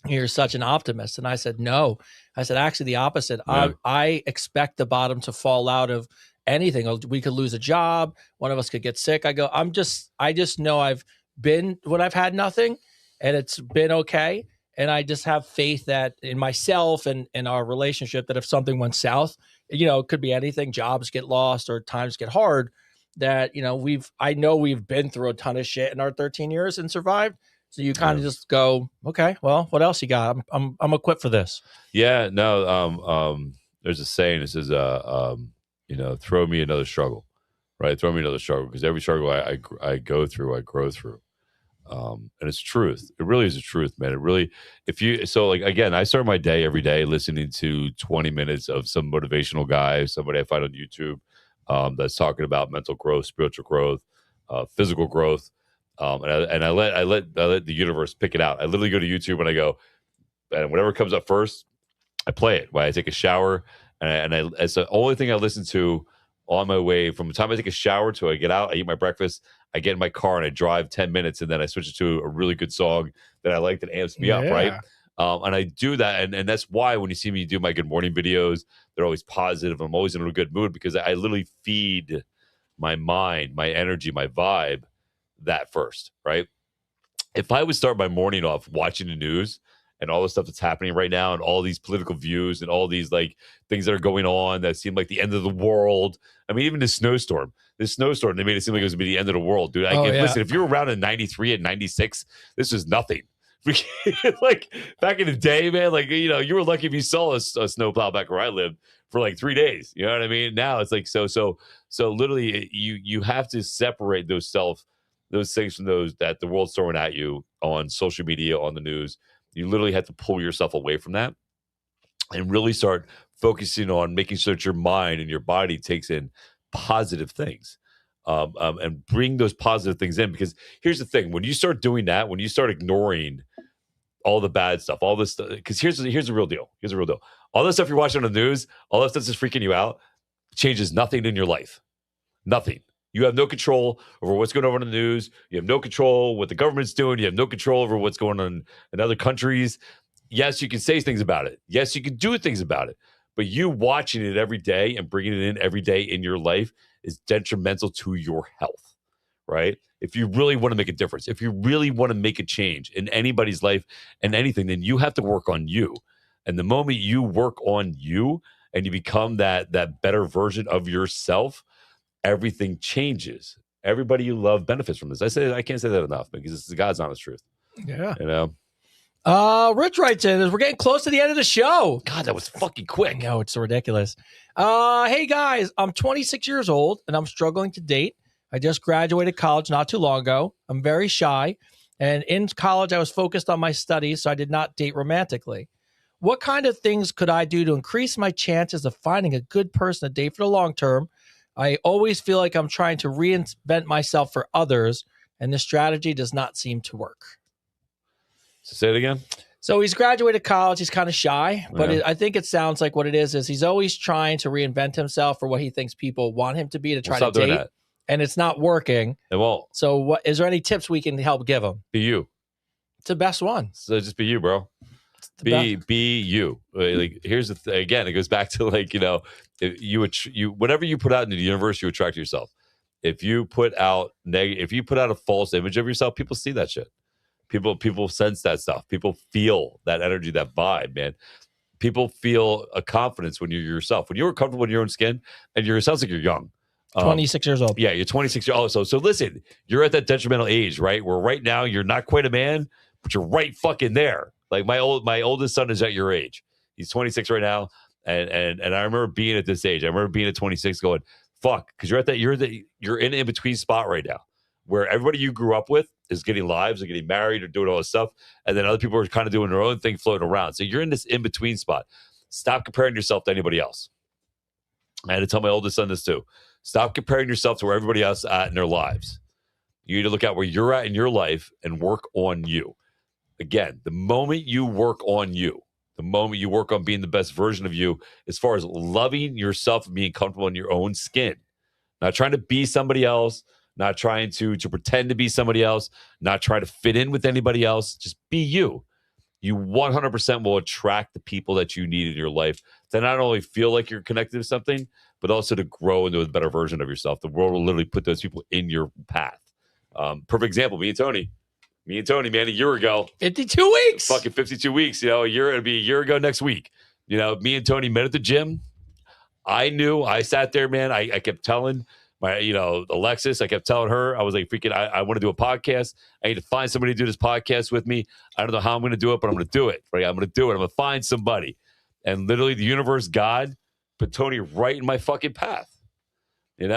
"You're such an optimist," and I said, "No." I said, actually, the opposite. Yeah. I expect the bottom to fall out of anything. We could lose a job. One of us could get sick. I go, I just know I've been when I've had nothing, and it's been okay. And I just have faith that in myself and in our relationship, that if something went south, it could be anything, jobs get lost or times get hard, that, I know we've been through a ton of shit in our 13 years and survived. So you kind of just go, okay, well, what else you got? I'm equipped for this. Yeah, no. There's a saying that says, throw me another struggle, right? Throw me another struggle, because every struggle I go through, I grow through. And it's truth. It really is the truth, man. It really, again, I start my day every day listening to 20 minutes of some motivational guy, somebody I find on YouTube, that's talking about mental growth, spiritual growth, physical growth. And I let the universe pick it out. I literally go to YouTube and I go, and whatever comes up first, I play it while I take a shower. And it's the only thing I listen to on my way from the time I take a shower to I get out, I eat my breakfast, I get in my car and I drive 10 minutes, and then I switch it to a really good song that I like that amps me up, right? And I do that. And that's why when you see me do my good morning videos, they're always positive. I'm always in a good mood, because I literally feed my mind, my energy, my vibe that first, right? If I would start my morning off watching the news and all the stuff that's happening right now, and all these political views and all these like things that are going on that seem like the end of the world. I mean, even this snowstorm, they made it seem like it was going to be the end of the world, dude. Listen, if you're around in 93 and 96, this is nothing. Like back in the day, man, like, you were lucky if you saw a snowplow back where I lived for like 3 days. You know what I mean? Now it's like, so literally you have to separate those things from those that the world's throwing at you on social media, on the news. You literally have to pull yourself away from that and really start focusing on making sure that your mind and your body takes in positive things, and bring those positive things in. Because here's the thing: when you start doing that, when you start ignoring all the bad stuff, all this stuff, because here's the real deal. Here's the real deal. All the stuff you're watching on the news, all that stuff that's freaking you out, changes nothing in your life. Nothing. You have no control over what's going on in the news. You have no control what the government's doing. You have no control over what's going on in other countries. Yes, you can say things about it. Yes, you can do things about it. But you watching it every day and bringing it in every day in your life is detrimental to your health, right? If you really want to make a difference, if you really want to make a change in anybody's life and anything, then you have to work on you. And the moment you work on you and you become that better version of yourself, everything changes. Everybody you love benefits from this. I can't say that enough, because it's the God's honest truth. Yeah. Rich writes in, we're getting close to the end of the show. God, that was fucking quick. No, it's ridiculous. Hey guys, I'm 26 years old and I'm struggling to date. I just graduated college not too long ago. I'm very shy, and in college I was focused on my studies, so I did not date romantically. What kind of things could I do to increase my chances of finding a good person to date for the long term? I always feel like I'm trying to reinvent myself for others, and this strategy does not seem to work. So say it again. So he's graduated college. He's kind of shy, but I think it sounds like what it is he's always trying to reinvent himself for what he thinks people want him to be, to try to date, and it's not working. It won't. So what is there any tips we can help give him? Be you. It's the best one. So just be you, bro. Be you. Like, here's the thing. Again, it goes back to like, you whatever you put out into the universe, you attract yourself. If you put out a false image of yourself, people see that shit. People sense that stuff. People feel that energy, that vibe, man. People feel a confidence when you're yourself. When you're comfortable in your own skin, and it sounds like you're young. 26 years old. Yeah, you're 26 years old. So listen, you're at that detrimental age, right? Where right now you're not quite a man, but you're right fucking there. Like my oldest son is at your age. He's 26 right now, and I remember being at this age. I remember being at 26, going, "Fuck," because you're in an between spot right now, where everybody you grew up with is getting lives, or getting married, or doing all this stuff, and then other people are kind of doing their own thing, floating around. So you're in this in between spot. Stop comparing yourself to anybody else. I had to tell my oldest son this too. Stop comparing yourself to where everybody else is at in their lives. You need to look at where you're at in your life and work on you. Again, the moment you work on you, the moment you work on being the best version of you, as far as loving yourself and being comfortable in your own skin, not trying to be somebody else, not trying to pretend to be somebody else, not trying to fit in with anybody else, just be you. You 100% will attract the people that you need in your life to not only feel like you're connected to something, but also to grow into a better version of yourself. The world will literally put those people in your path. Perfect example, me and Tony, man, a year ago. 52 weeks. Fucking 52 weeks. It'll be a year ago next week. Me and Tony met at the gym. I knew. I sat there, man. I kept telling Alexis, I kept telling her, I was like, freaking, I want to do a podcast. I need to find somebody to do this podcast with me. I don't know how I'm going to do it, but I'm going to do it. Right? I'm going to do it. I'm going to find somebody. And literally the universe, God, put Tony right in my fucking path. And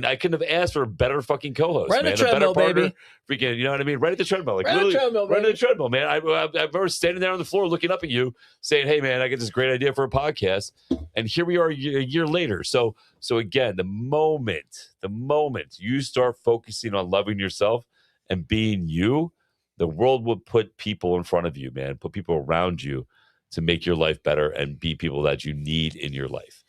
I couldn't have asked for a better fucking co-host, right man. The treadmill, a better partner, baby. Freaking, you know what I mean? Right at the treadmill. Like right literally, right at the treadmill, man. I remember standing there on the floor looking up at you saying, hey, man, I get this great idea for a podcast. And here we are a year later. So again, the moment you start focusing on loving yourself and being you, the world will put people in front of you, man. Put people around you to make your life better and be people that you need in your life.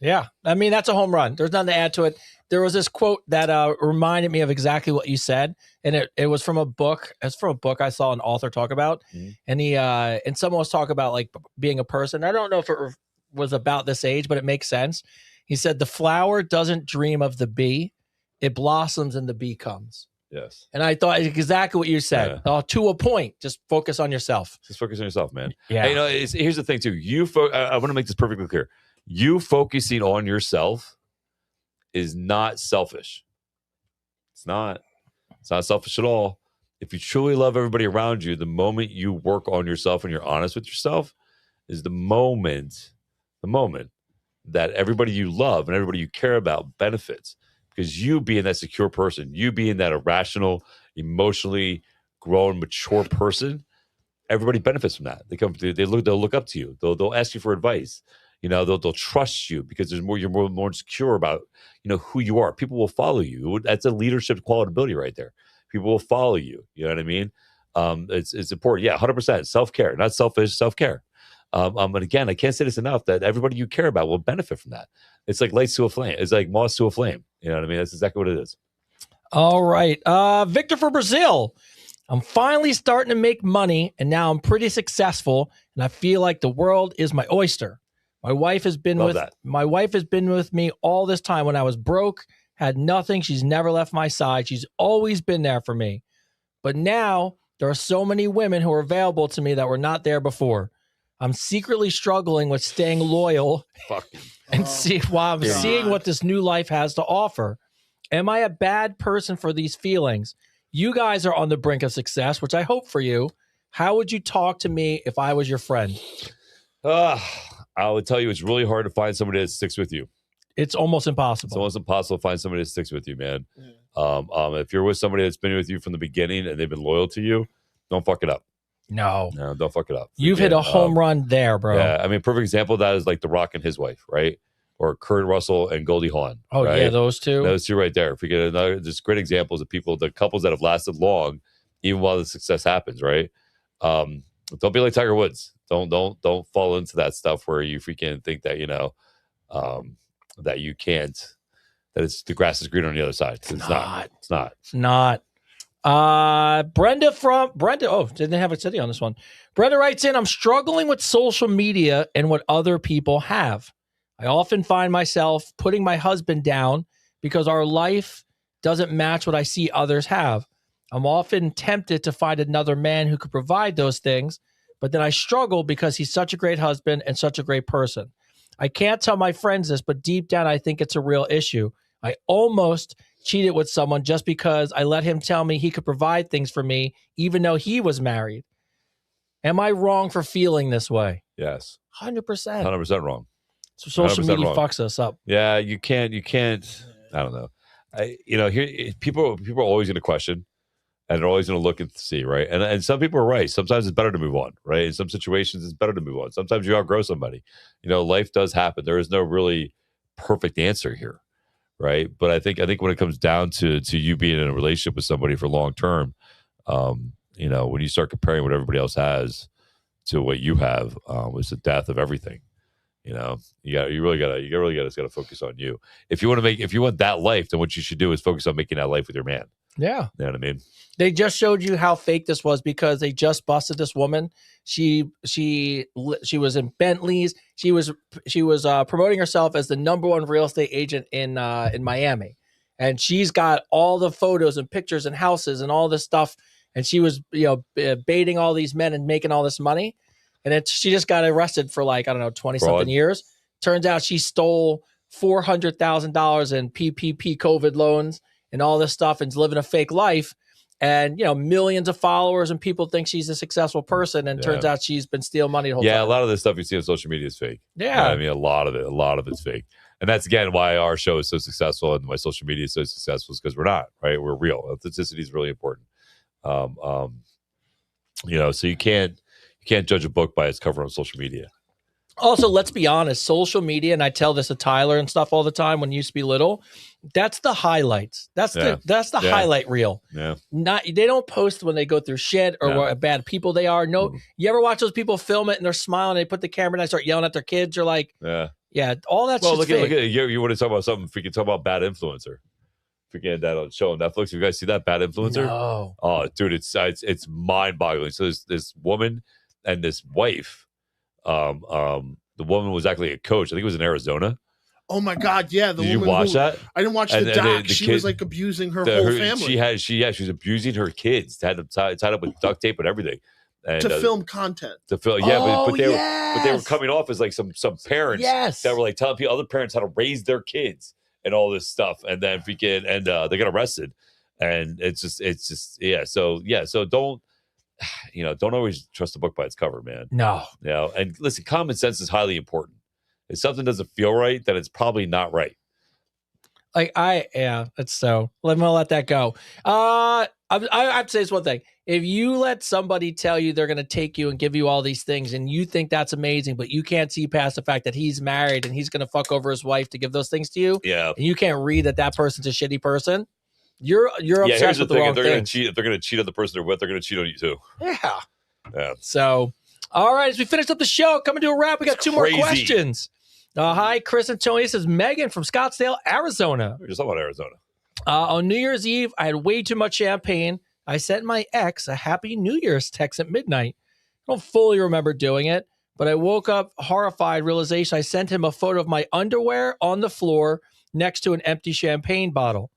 Yeah. I mean, that's a home run. There's nothing to add to it. There was this quote that reminded me of exactly what you said. And it was from a book. It's from a book I saw an author talk about. Mm-hmm. And and someone was talking about like being a person. I don't know if it was about this age, but it makes sense. He said, the flower doesn't dream of the bee. It blossoms and the bee comes. Yes. And I thought exactly what you said. Yeah. To a point, just focus on yourself. Just focus on yourself, man. Yeah. Hey, here's the thing too. I want to make this perfectly clear. You focusing on yourself is not selfish. It's not selfish at all. If you truly love everybody around you, the moment you work on yourself and you're honest with yourself is the moment that everybody you love and everybody you care about benefits. Because you being that secure person, you being that irrational, emotionally grown, mature person, everybody benefits from that. They'll look up to you. They'll ask you for advice. They'll trust you because you're more secure about, who you are. People will follow you. That's a leadership quality right there. People will follow you. You know what I mean? It's important. Yeah, 100%. Self-care, not selfish, self-care. And again, I can't say this enough that everybody you care about will benefit from that. It's like lights to a flame. It's like moss to a flame. You know what I mean? That's exactly what it is. All right. Victor for Brazil. I'm finally starting to make money and now I'm pretty successful and I feel like the world is my oyster. My wife has been with me all this time. When I was broke, had nothing, she's never left my side. She's always been there for me. But now there are so many women who are available to me that were not there before. I'm secretly struggling with staying loyal and seeing what this new life has to offer. Am I a bad person for these feelings? You guys are on the brink of success, which I hope for you. How would you talk to me if I was your friend? I would tell you it's really hard to find somebody that sticks with you. It's almost impossible. It's almost impossible to find somebody that sticks with you, man. If you're with somebody that's been with you from the beginning and they've been loyal to you, don't fuck it up. No, don't fuck it up. You've hit a home run there, bro. Yeah, I mean, perfect example of that is like The Rock and his wife, right? Or Kurt Russell and Goldie Hawn. Oh, right? Yeah, those two right there. If we get another, just great examples of the couples that have lasted long, even while the success happens, right? Don't be like Tiger Woods. Don't fall into that stuff where you freaking think that that you can't, that it's the grass is greener on the other side. It's not. Brenda. Oh, didn't have a city on this one. Brenda writes in, I'm struggling with social media and what other people have. I often find myself putting my husband down because our life doesn't match what I see others have. I'm often tempted to find another man who could provide those things, but then I struggle because he's such a great husband and such a great person. I can't tell my friends this, but deep down, I think it's a real issue. I almost cheated with someone just because I let him tell me he could provide things for me, even though he was married. Am I wrong for feeling this way? Yes. 100%. 100% wrong. So social media fucks us up. Yeah, you can't. I don't know. Here people are always going to question, and they're always going to look and see, right? And some people are right. Sometimes it's better to move on, right? In some situations, it's better to move on. Sometimes you outgrow somebody. Life does happen. There is no really perfect answer here, right? But I think when it comes down to you being in a relationship with somebody for long term, when you start comparing what everybody else has to what you have, it's the death of everything. You really gotta focus on you. If you want that life, then what you should do is focus on making that life with your man. Yeah. You know what I mean? They just showed you how fake this was because they just busted this woman. She was in Bentleys. She was promoting herself as the #1 real estate agent in Miami, and she's got all the photos and pictures and houses and all this stuff. And she was baiting all these men and making all this money. And she just got arrested for 20-something years. Turns out she stole $400,000 in PPP COVID loans and all this stuff and living a fake life. And, millions of followers and people think she's a successful person. And turns out she's been stealing money the whole time. A lot of the stuff you see on social media is fake. Yeah. I mean, a lot of it's fake. And that's, again, why our show is so successful and why social media is so successful is because we're not, right? We're real. Authenticity is really important. So you can't judge a book by its cover on social media. Also, let's be honest, social media, and I tell this to Tyler and stuff all the time when he used to be little, that's the highlights. That's the highlight reel. Yeah. They don't post when they go through shit or what bad people they are. No, you ever watch those people film it and they're smiling, they put the camera and they start yelling at their kids? You're like, all that shit's fake. Look at you want to talk about something, if we can talk about Bad Influencer. Forget that on show on Netflix. You guys see that Bad Influencer? No. Oh, dude, it's mind-boggling. So there's this woman and this wife. The woman was actually a coach. I think it was in Arizona. Oh my God! Yeah, Did you watch that? I didn't watch the doc. She was like abusing her whole family. She was abusing her kids. Had them tied up with duct tape and everything. And, to film content. But they were coming off as like some parents that were like telling people, other parents how to raise their kids and all this stuff, and then they got arrested, and it's just So don't always trust a book by its cover, man. No. And listen, common sense is highly important. If something doesn't feel right, then it's probably not right. It's so. Let me let that go. I'd say this one thing. If you let somebody tell you they're going to take you and give you all these things and you think that's amazing, but you can't see past the fact that he's married and he's going to fuck over his wife to give those things to you, and you can't read that person's a shitty person, you're obsessed with the wrong things. If they're going to cheat on the person they're with, they're going to cheat on you too. Yeah. So, all right, as we finish up the show, coming to a wrap, we got two more questions. Hi, Chris and Tony. This is Megan from Scottsdale, Arizona. We're just talking about Arizona. On New Year's Eve, I had way too much champagne. I sent my ex a Happy New Year's text at midnight. I don't fully remember doing it, but I woke up horrified realization I sent him a photo of my underwear on the floor next to an empty champagne bottle.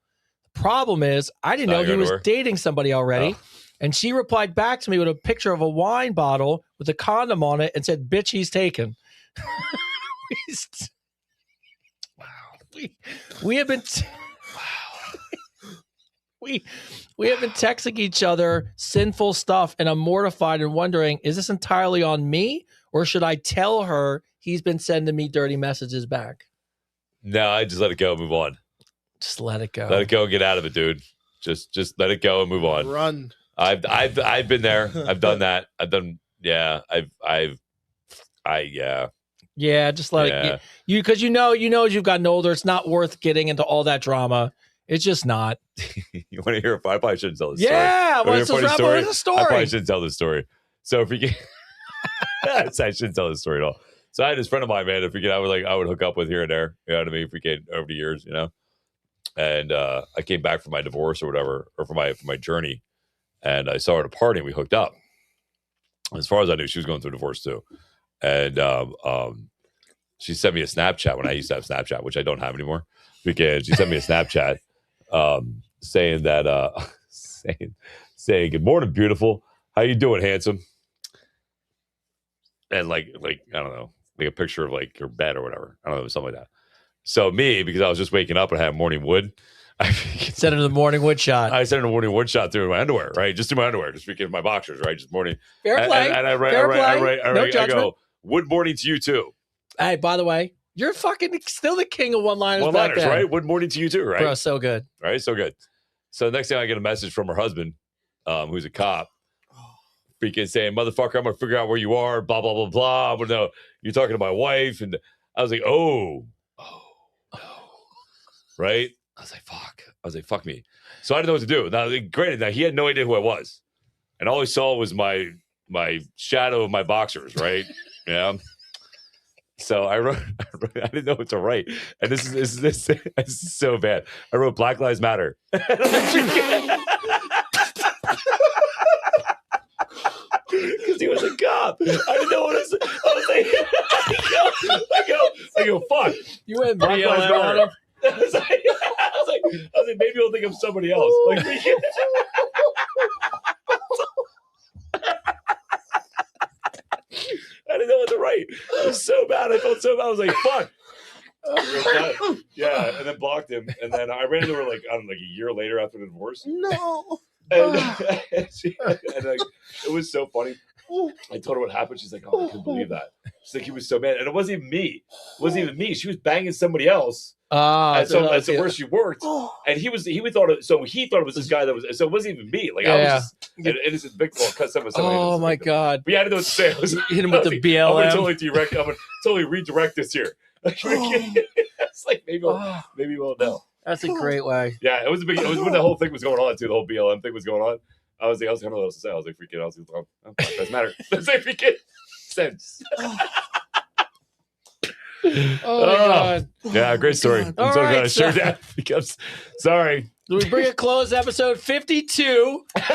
The problem is I didn't know he was dating somebody already. And she replied back to me with a picture of a wine bottle with a condom on it and said, "Bitch, he's taken." We have been we have been texting each other sinful stuff, and I'm mortified and wondering, is this entirely on me, or should I tell her he's been sending me dirty messages back? No, I just let it go and move on. Just let it go. Let it go and get out of it, dude. Just let it go and move on. Run. I've been there. I've done that. I've done. Yeah. Yeah, just let it. Because you know, as you've gotten older, it's not worth getting into all that drama. It's just not. You want to hear? I probably shouldn't tell this story. Yeah, what's the story? I probably shouldn't tell this story. So if we can, I shouldn't tell this story at all. So I had this friend of mine, man. If we could, I would hook up with here and there. You know what I mean? If we can, over the years, you know. And I came back from my divorce or whatever, or from my journey, and I saw her at a party. And we hooked up. As far as I knew, she was going through a divorce too. And she sent me a Snapchat when I used to have Snapchat, which I don't have anymore. Because she sent me a Snapchat saying that saying good morning, beautiful. How you doing, handsome? And like I don't know, like a picture of like your bed or whatever. I don't know, something like that. So me, because I was just waking up and I had morning wood, I sent her the morning wood shot. I sent her the morning wood shot through my underwear, right? Just through my underwear, just because my boxers, right? Just morning. Fair play. And I go, wood morning to you too. Hey, by the way, you're fucking still the king of one-liners. One-liners, right? Good morning to you too, right? Bro, so good. Right, so good. So next thing I get a message from her husband, who's a cop, freaking saying, "Motherfucker, I'm gonna figure out where you are." Blah blah blah blah. But no, you're talking to my wife, and I was like, oh, right. I was like, fuck me. So I didn't know what to do. Now, granted, he had no idea who I was, and all he saw was my shadow of my boxers, right? Yeah. So I wrote, I didn't know what to write. And this is so bad. I wrote Black Lives Matter. Because he was a cop. I didn't know what it was. I was like, I go, fuck. You went Black Lives Matter. I was like, maybe he'll think I'm somebody else. Like, I didn't know what to write. It was so bad. I felt so bad. I was like, fuck. Yeah, and then blocked him. And then I ran into her like, I don't know, like a year later after the divorce. No. And, it was so funny. I told her what happened. She's like, oh, I couldn't believe that. She's like, he was so mad. And it wasn't even me. It wasn't even me. She was banging somebody else. At where she worked. And he thought it was this guy that was, so it wasn't even me. Like, I was just an innocent victim. Oh my God. We had to know what to say. Hit him with the BLM. I'm gonna totally redirect this here. It's like maybe we'll know. That's a great way. Yeah, it was when the whole thing was going on too. The whole BLM thing was going on. I was kind of what else to say. I was like, freaking out. Doesn't matter. Doesn't freaking sense. Oh my God. Yeah, great story. I'm All so right, glad I shared that because sorry. Do we bring a close to episode 52? That's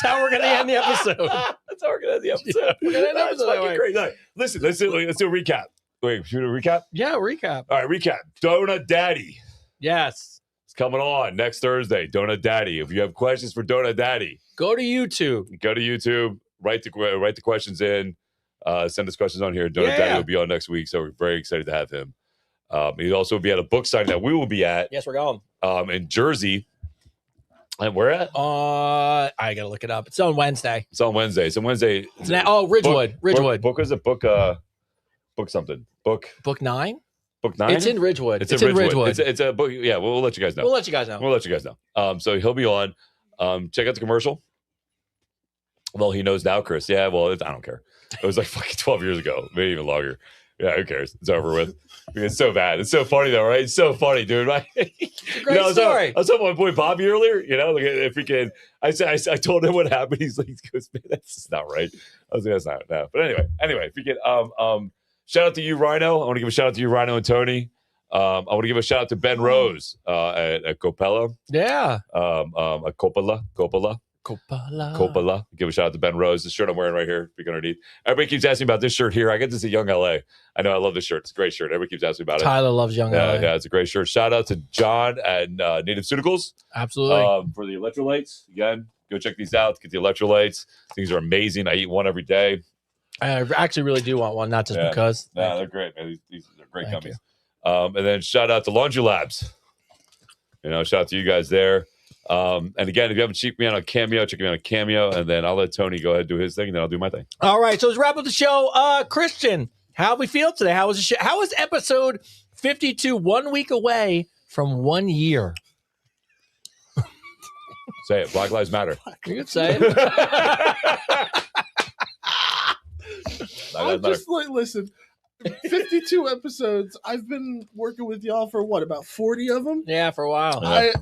how we're going to end the episode. That's how we're going to end the episode. We're going to end the That's episode that fucking way. great. No, listen, let's do a recap. Wait, should we do a recap? Yeah, recap. All right, recap. Donut Daddy. Yes. It's coming on next Thursday. Donut Daddy. If you have questions for Donut Daddy, go to YouTube. Go to YouTube. Write the questions in. Send us questions on here. Donut Daddy will be on next week, so we're very excited to have him. He'll also be at a book signing that we will be at. Yes, we're going. In Jersey. And where at? I gotta look it up. It's on Wednesday. It's on Wednesday. Ridgewood. Book is a book. Book something. Book 9. Book 9. It's in Ridgewood. It's in Ridgewood. It's a book. Yeah, we'll let you guys know. We'll let you guys know. So he'll be on. Check out the commercial. Well, he knows now, Chris. Yeah. Well, I don't care. It was like fucking 12 years ago, maybe even longer. Yeah, who cares? It's over with. I mean, it's so bad. It's so funny though, right? It's so funny, dude. Right? It's a great story. I was talking to my boy Bobby earlier. Like if we can, I told him what happened. He goes, man, that's just not right. I was like, that's not no. But anyway, if we can, shout out to you, Rhino. I want to give a shout out to you, Rhino and Tony. I want to give a shout out to Ben Rose at Copella. Yeah. At Coppola. Give a shout out to Ben Rose. The shirt I'm wearing right here, peek underneath. Everybody keeps asking about this shirt here. I get this at Young LA. I know I love this shirt. It's a great shirt. Everybody keeps asking about it. Tyler loves Young LA. Yeah, it's a great shirt. Shout out to John at Native Suticals. Absolutely. For the electrolytes. Again, go check these out. Get the electrolytes. These are amazing. I eat one every day. I actually really do want one, not just because. Yeah, they're great, man. These are great gummies. And then shout out to Laundry Labs. Shout out to you guys there. And again, if you haven't checked me out on Cameo, check me out on Cameo, and then I'll let Tony go ahead and do his thing, and then I'll do my thing. All right, so let's wrap up the show. Christian, how we feel today? How was the show? How was episode 52? 1 week away from 1 year. Say it. Black Lives Matter. You can say it. I'm just like, listen. 52 episodes. I've been working with y'all for what, about 40 of them? Yeah, for a while. I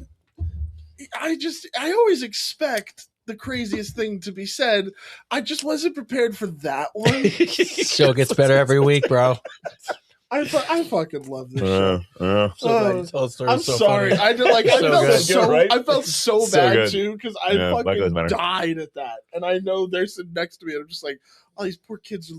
always expect the craziest thing to be said. I just wasn't prepared for that one. Show gets better every week, bro. I fucking love this show. I'm sorry. I felt so bad too because I fucking died at that, and I know they're sitting next to me, and I'm just like, oh, these poor kids are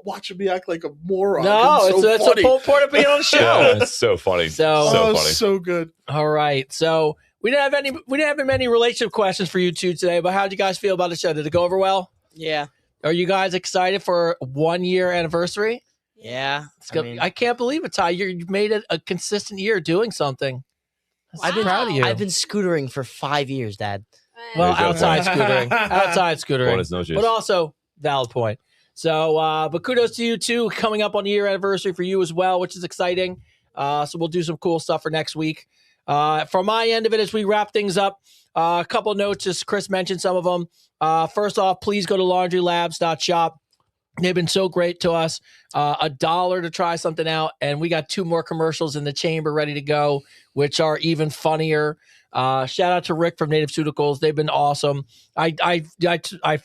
watching me act like a moron. No, it's the whole point of being on the show. Yeah, it's so funny. So funny. So good. All right, so we didn't have many relationship questions for you two today, but how did you guys feel about the show? Did it go over well? Yeah. Are you guys excited for 1 year anniversary? Yeah. I can't believe it, Ty. You've made it a consistent year doing something. I've been proud of you. I've been scootering for 5 years, Dad. Well, outside scootering. But also, valid point. So, but kudos to you too. Coming up on the year anniversary for you as well, which is exciting. So we'll do some cool stuff for next week. From my end of it, as we wrap things up, a couple of notes, as Chris mentioned some of them. First off, please go to laundrylabs.shop. They've been so great to us. $1 to try something out, and we got 2 more commercials in the chamber ready to go, which are even funnier. Shout out to Rick from Native Suticals. They've been awesome. I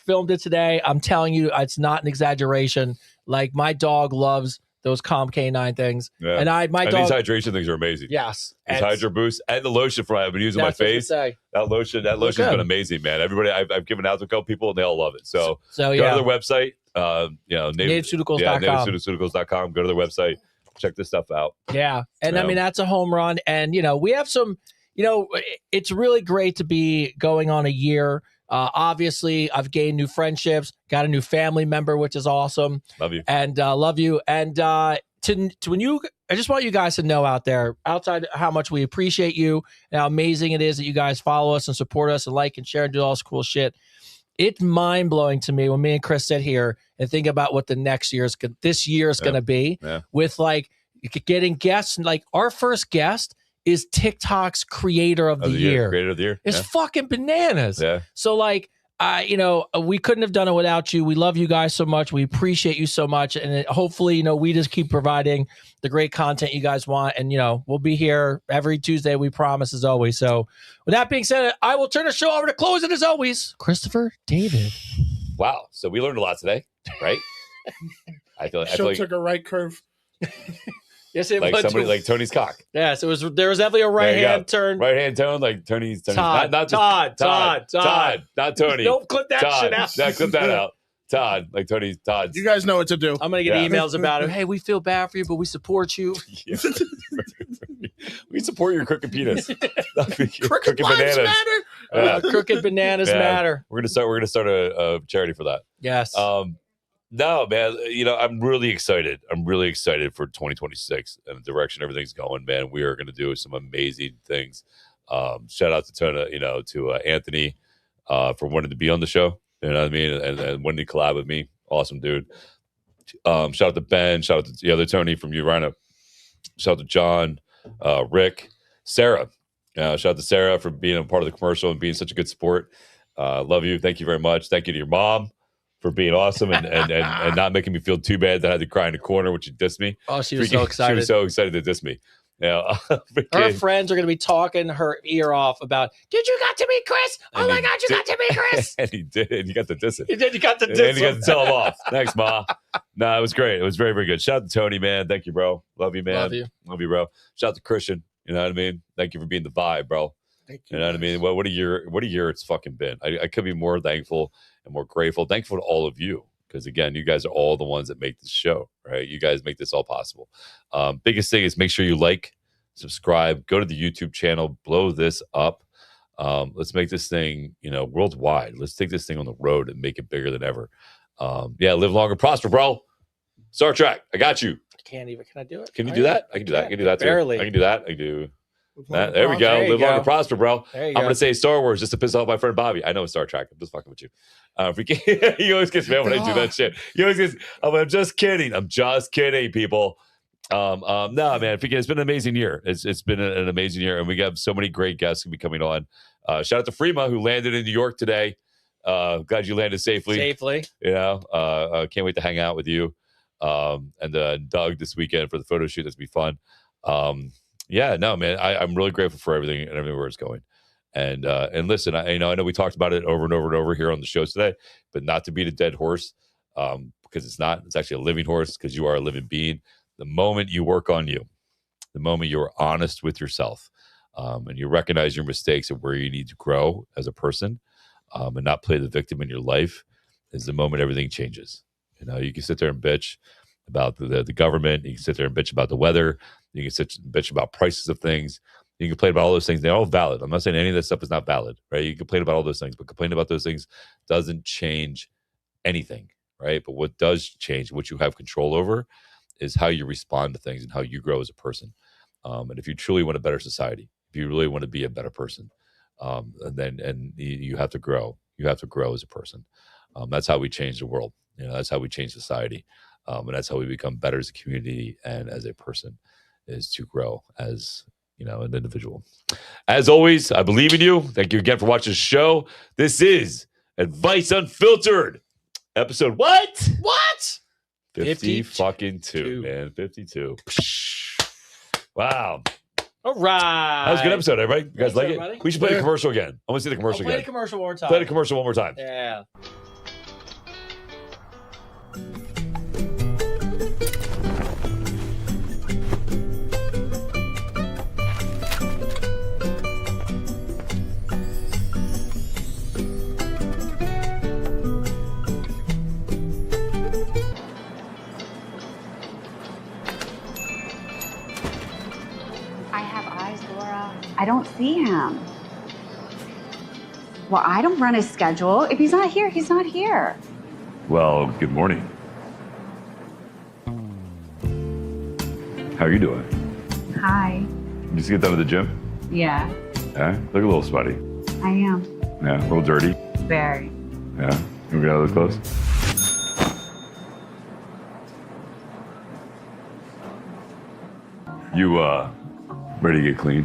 filmed it today. I'm telling you, it's not an exaggeration. Like, my dog loves those Calm K9 things. Yeah. And my dog, these hydration things are amazing. Yes. These Hydro Boost and the lotion I've been using my face. That lotion's been amazing, man. Everybody I've given out to a couple people and they all love it. So go to their website. NativeSuticals.com. NativeSuticals.com. Go to their website. Check this stuff out. Yeah. And I mean, that's a home run. And, we have some, it's really great to be going on a year. Obviously, I've gained new friendships, got a new family member, which is awesome. Love you. And love you. And I just want you guys to know out there, outside how much we appreciate you and how amazing it is that you guys follow us and support us and like and share and do all this cool shit. It's mind blowing to me when me and Chris sit here and think about what this year is going to be with like getting guests. Like our first guest is TikTok's creator of the year. Creator of the year. It's fucking bananas. Yeah. So like, we couldn't have done it without you. We love you guys so much. We appreciate you so much. And hopefully, we just keep providing the great content you guys want. And, we'll be here every Tuesday, we promise, as always. So with that being said, I will turn the show over to close it as always. Christopher David. Wow. So we learned a lot today, right? I feel like took a right curve. Yes, it like was somebody like Tony's cock. Yes, there was definitely a right hand turn. Right hand turn, like Tony's Todd. Not Tony. Don't clip that shit out. No, clip that out. Todd, like Tony's Todd. You guys know what to do. I'm gonna get emails about it. Hey, we feel bad for you, but we support you. Yeah. We support your crooked penis. Crooked bananas matter. Crooked bananas matter. We're gonna start a charity for that. Yes. No, man, I'm really excited. I'm really excited for 2026 and the direction everything's going, man. We are going to do some amazing things. Shout out to Tona, to Anthony for wanting to be on the show. You know what I mean? And wanting to collab with me. Awesome, dude. Shout out to Ben. Shout out to the other Tony from Urina. Shout out to John, Rick, Sarah. Shout out to Sarah for being a part of the commercial and being such a good support. Love you. Thank you very much. Thank you to your mom for being awesome and not making me feel too bad that I had to cry in the corner, which you dissed me. Oh, she was so excited. She was so excited to diss me. Her friends are going to be talking her ear off about, did you got to meet Chris? Oh my God, you got to meet Chris. And he did. And you got to diss it. He did. You got to diss and you got to tell him off. Thanks, Ma. No, it was great. It was very, very good. Shout out to Tony, man. Thank you, bro. Love you, man. Love you, bro. Shout out to Christian. You know what I mean? Thank you for being the vibe, bro. Thank you. You know what I mean? What a year it's fucking been. I could be more thankful and more grateful. Thankful to all of you. Because again, you guys are all the ones that make this show, right? You guys make this all possible. Biggest thing is make sure you like, subscribe, go to the YouTube channel, blow this up. Let's make this thing, worldwide. Let's take this thing on the road and make it bigger than ever. Live longer, prosper, bro. Star Trek, I got you. Can I do it? Can you do that? I can do that. I can do that too. Barely. I can do that. I can do that. There we go. Live longer, prosper, bro. I'm going to say Star Wars just to piss off my friend Bobby. I know it's Star Trek. I'm just fucking with you. He always gets mad when I do that shit. He always gets, I'm just kidding. I'm just kidding, people. No, man, it's been an amazing year. It's been an amazing year, and we got so many great guests going to be coming on. Shout out to Freema, who landed in New York today. Glad you landed safely. Can't wait to hang out with you. And Doug this weekend for the photo shoot. That's be fun. No, man, I'm really grateful for everything and everything where it's going. And listen, I know we talked about it over and over and over here on the shows today, but not to beat a dead horse, because it's not. It's actually a living horse, because you are a living being. The moment you work on you, the moment you are honest with yourself, and you recognize your mistakes and where you need to grow as a person, and not play the victim in your life, is the moment everything changes. You can sit there and bitch about the government. You can sit there and bitch about the weather. You can sit and bitch about prices of things. You can complain about all those things. They're all valid. I'm not saying any of this stuff is not valid, right? You complain about all those things, but complaining about those things doesn't change anything, right? But what does change, what you have control over, is how you respond to things and how you grow as a person. And if you truly want a better society, if you really want to be a better person, and you have to grow. You have to grow as a person. That's how we change the world. That's how we change society. And that's how we become better as a community and as a person, is to grow as an individual. As always, I believe in you. Thank you again for watching the show. This is Advice Unfiltered, episode what? 52, man. 52. Wow. All right. That was a good episode, everybody. You guys like everybody. it? We should play the commercial again. I want to see the commercial Play again. the commercial one more time. Play the commercial one more time. Yeah. I don't see him. Well, I don't run his schedule. If he's not here, he's not here. Well, good morning. How you doing? Hi. You just get done at the gym? Yeah, Yeah? Look a little sweaty. I am. Yeah, a little dirty. Very. Yeah? You get out of the clothes? You, ready to get clean?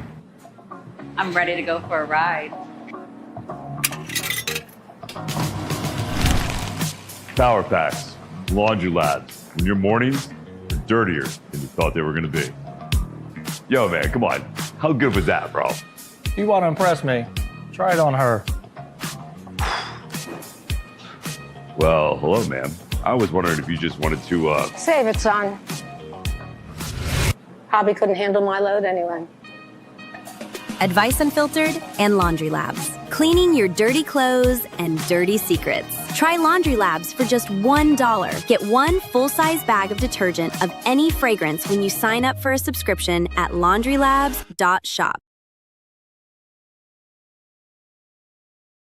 I'm ready to go for a ride. Power packs, laundry labs. When your mornings are dirtier than you thought they were gonna be. Yo, man, come on. How good was that, bro? You want to impress me? Try it on her. Well, hello, ma'am. I was wondering if you just wanted to, Save it, son. Probably couldn't handle my load anyway. Advice Unfiltered and Laundry Labs. Cleaning your dirty clothes and dirty secrets. Try Laundry Labs for just $1. Get one full-size bag of detergent of any fragrance when you sign up for a subscription at laundrylabs.shop.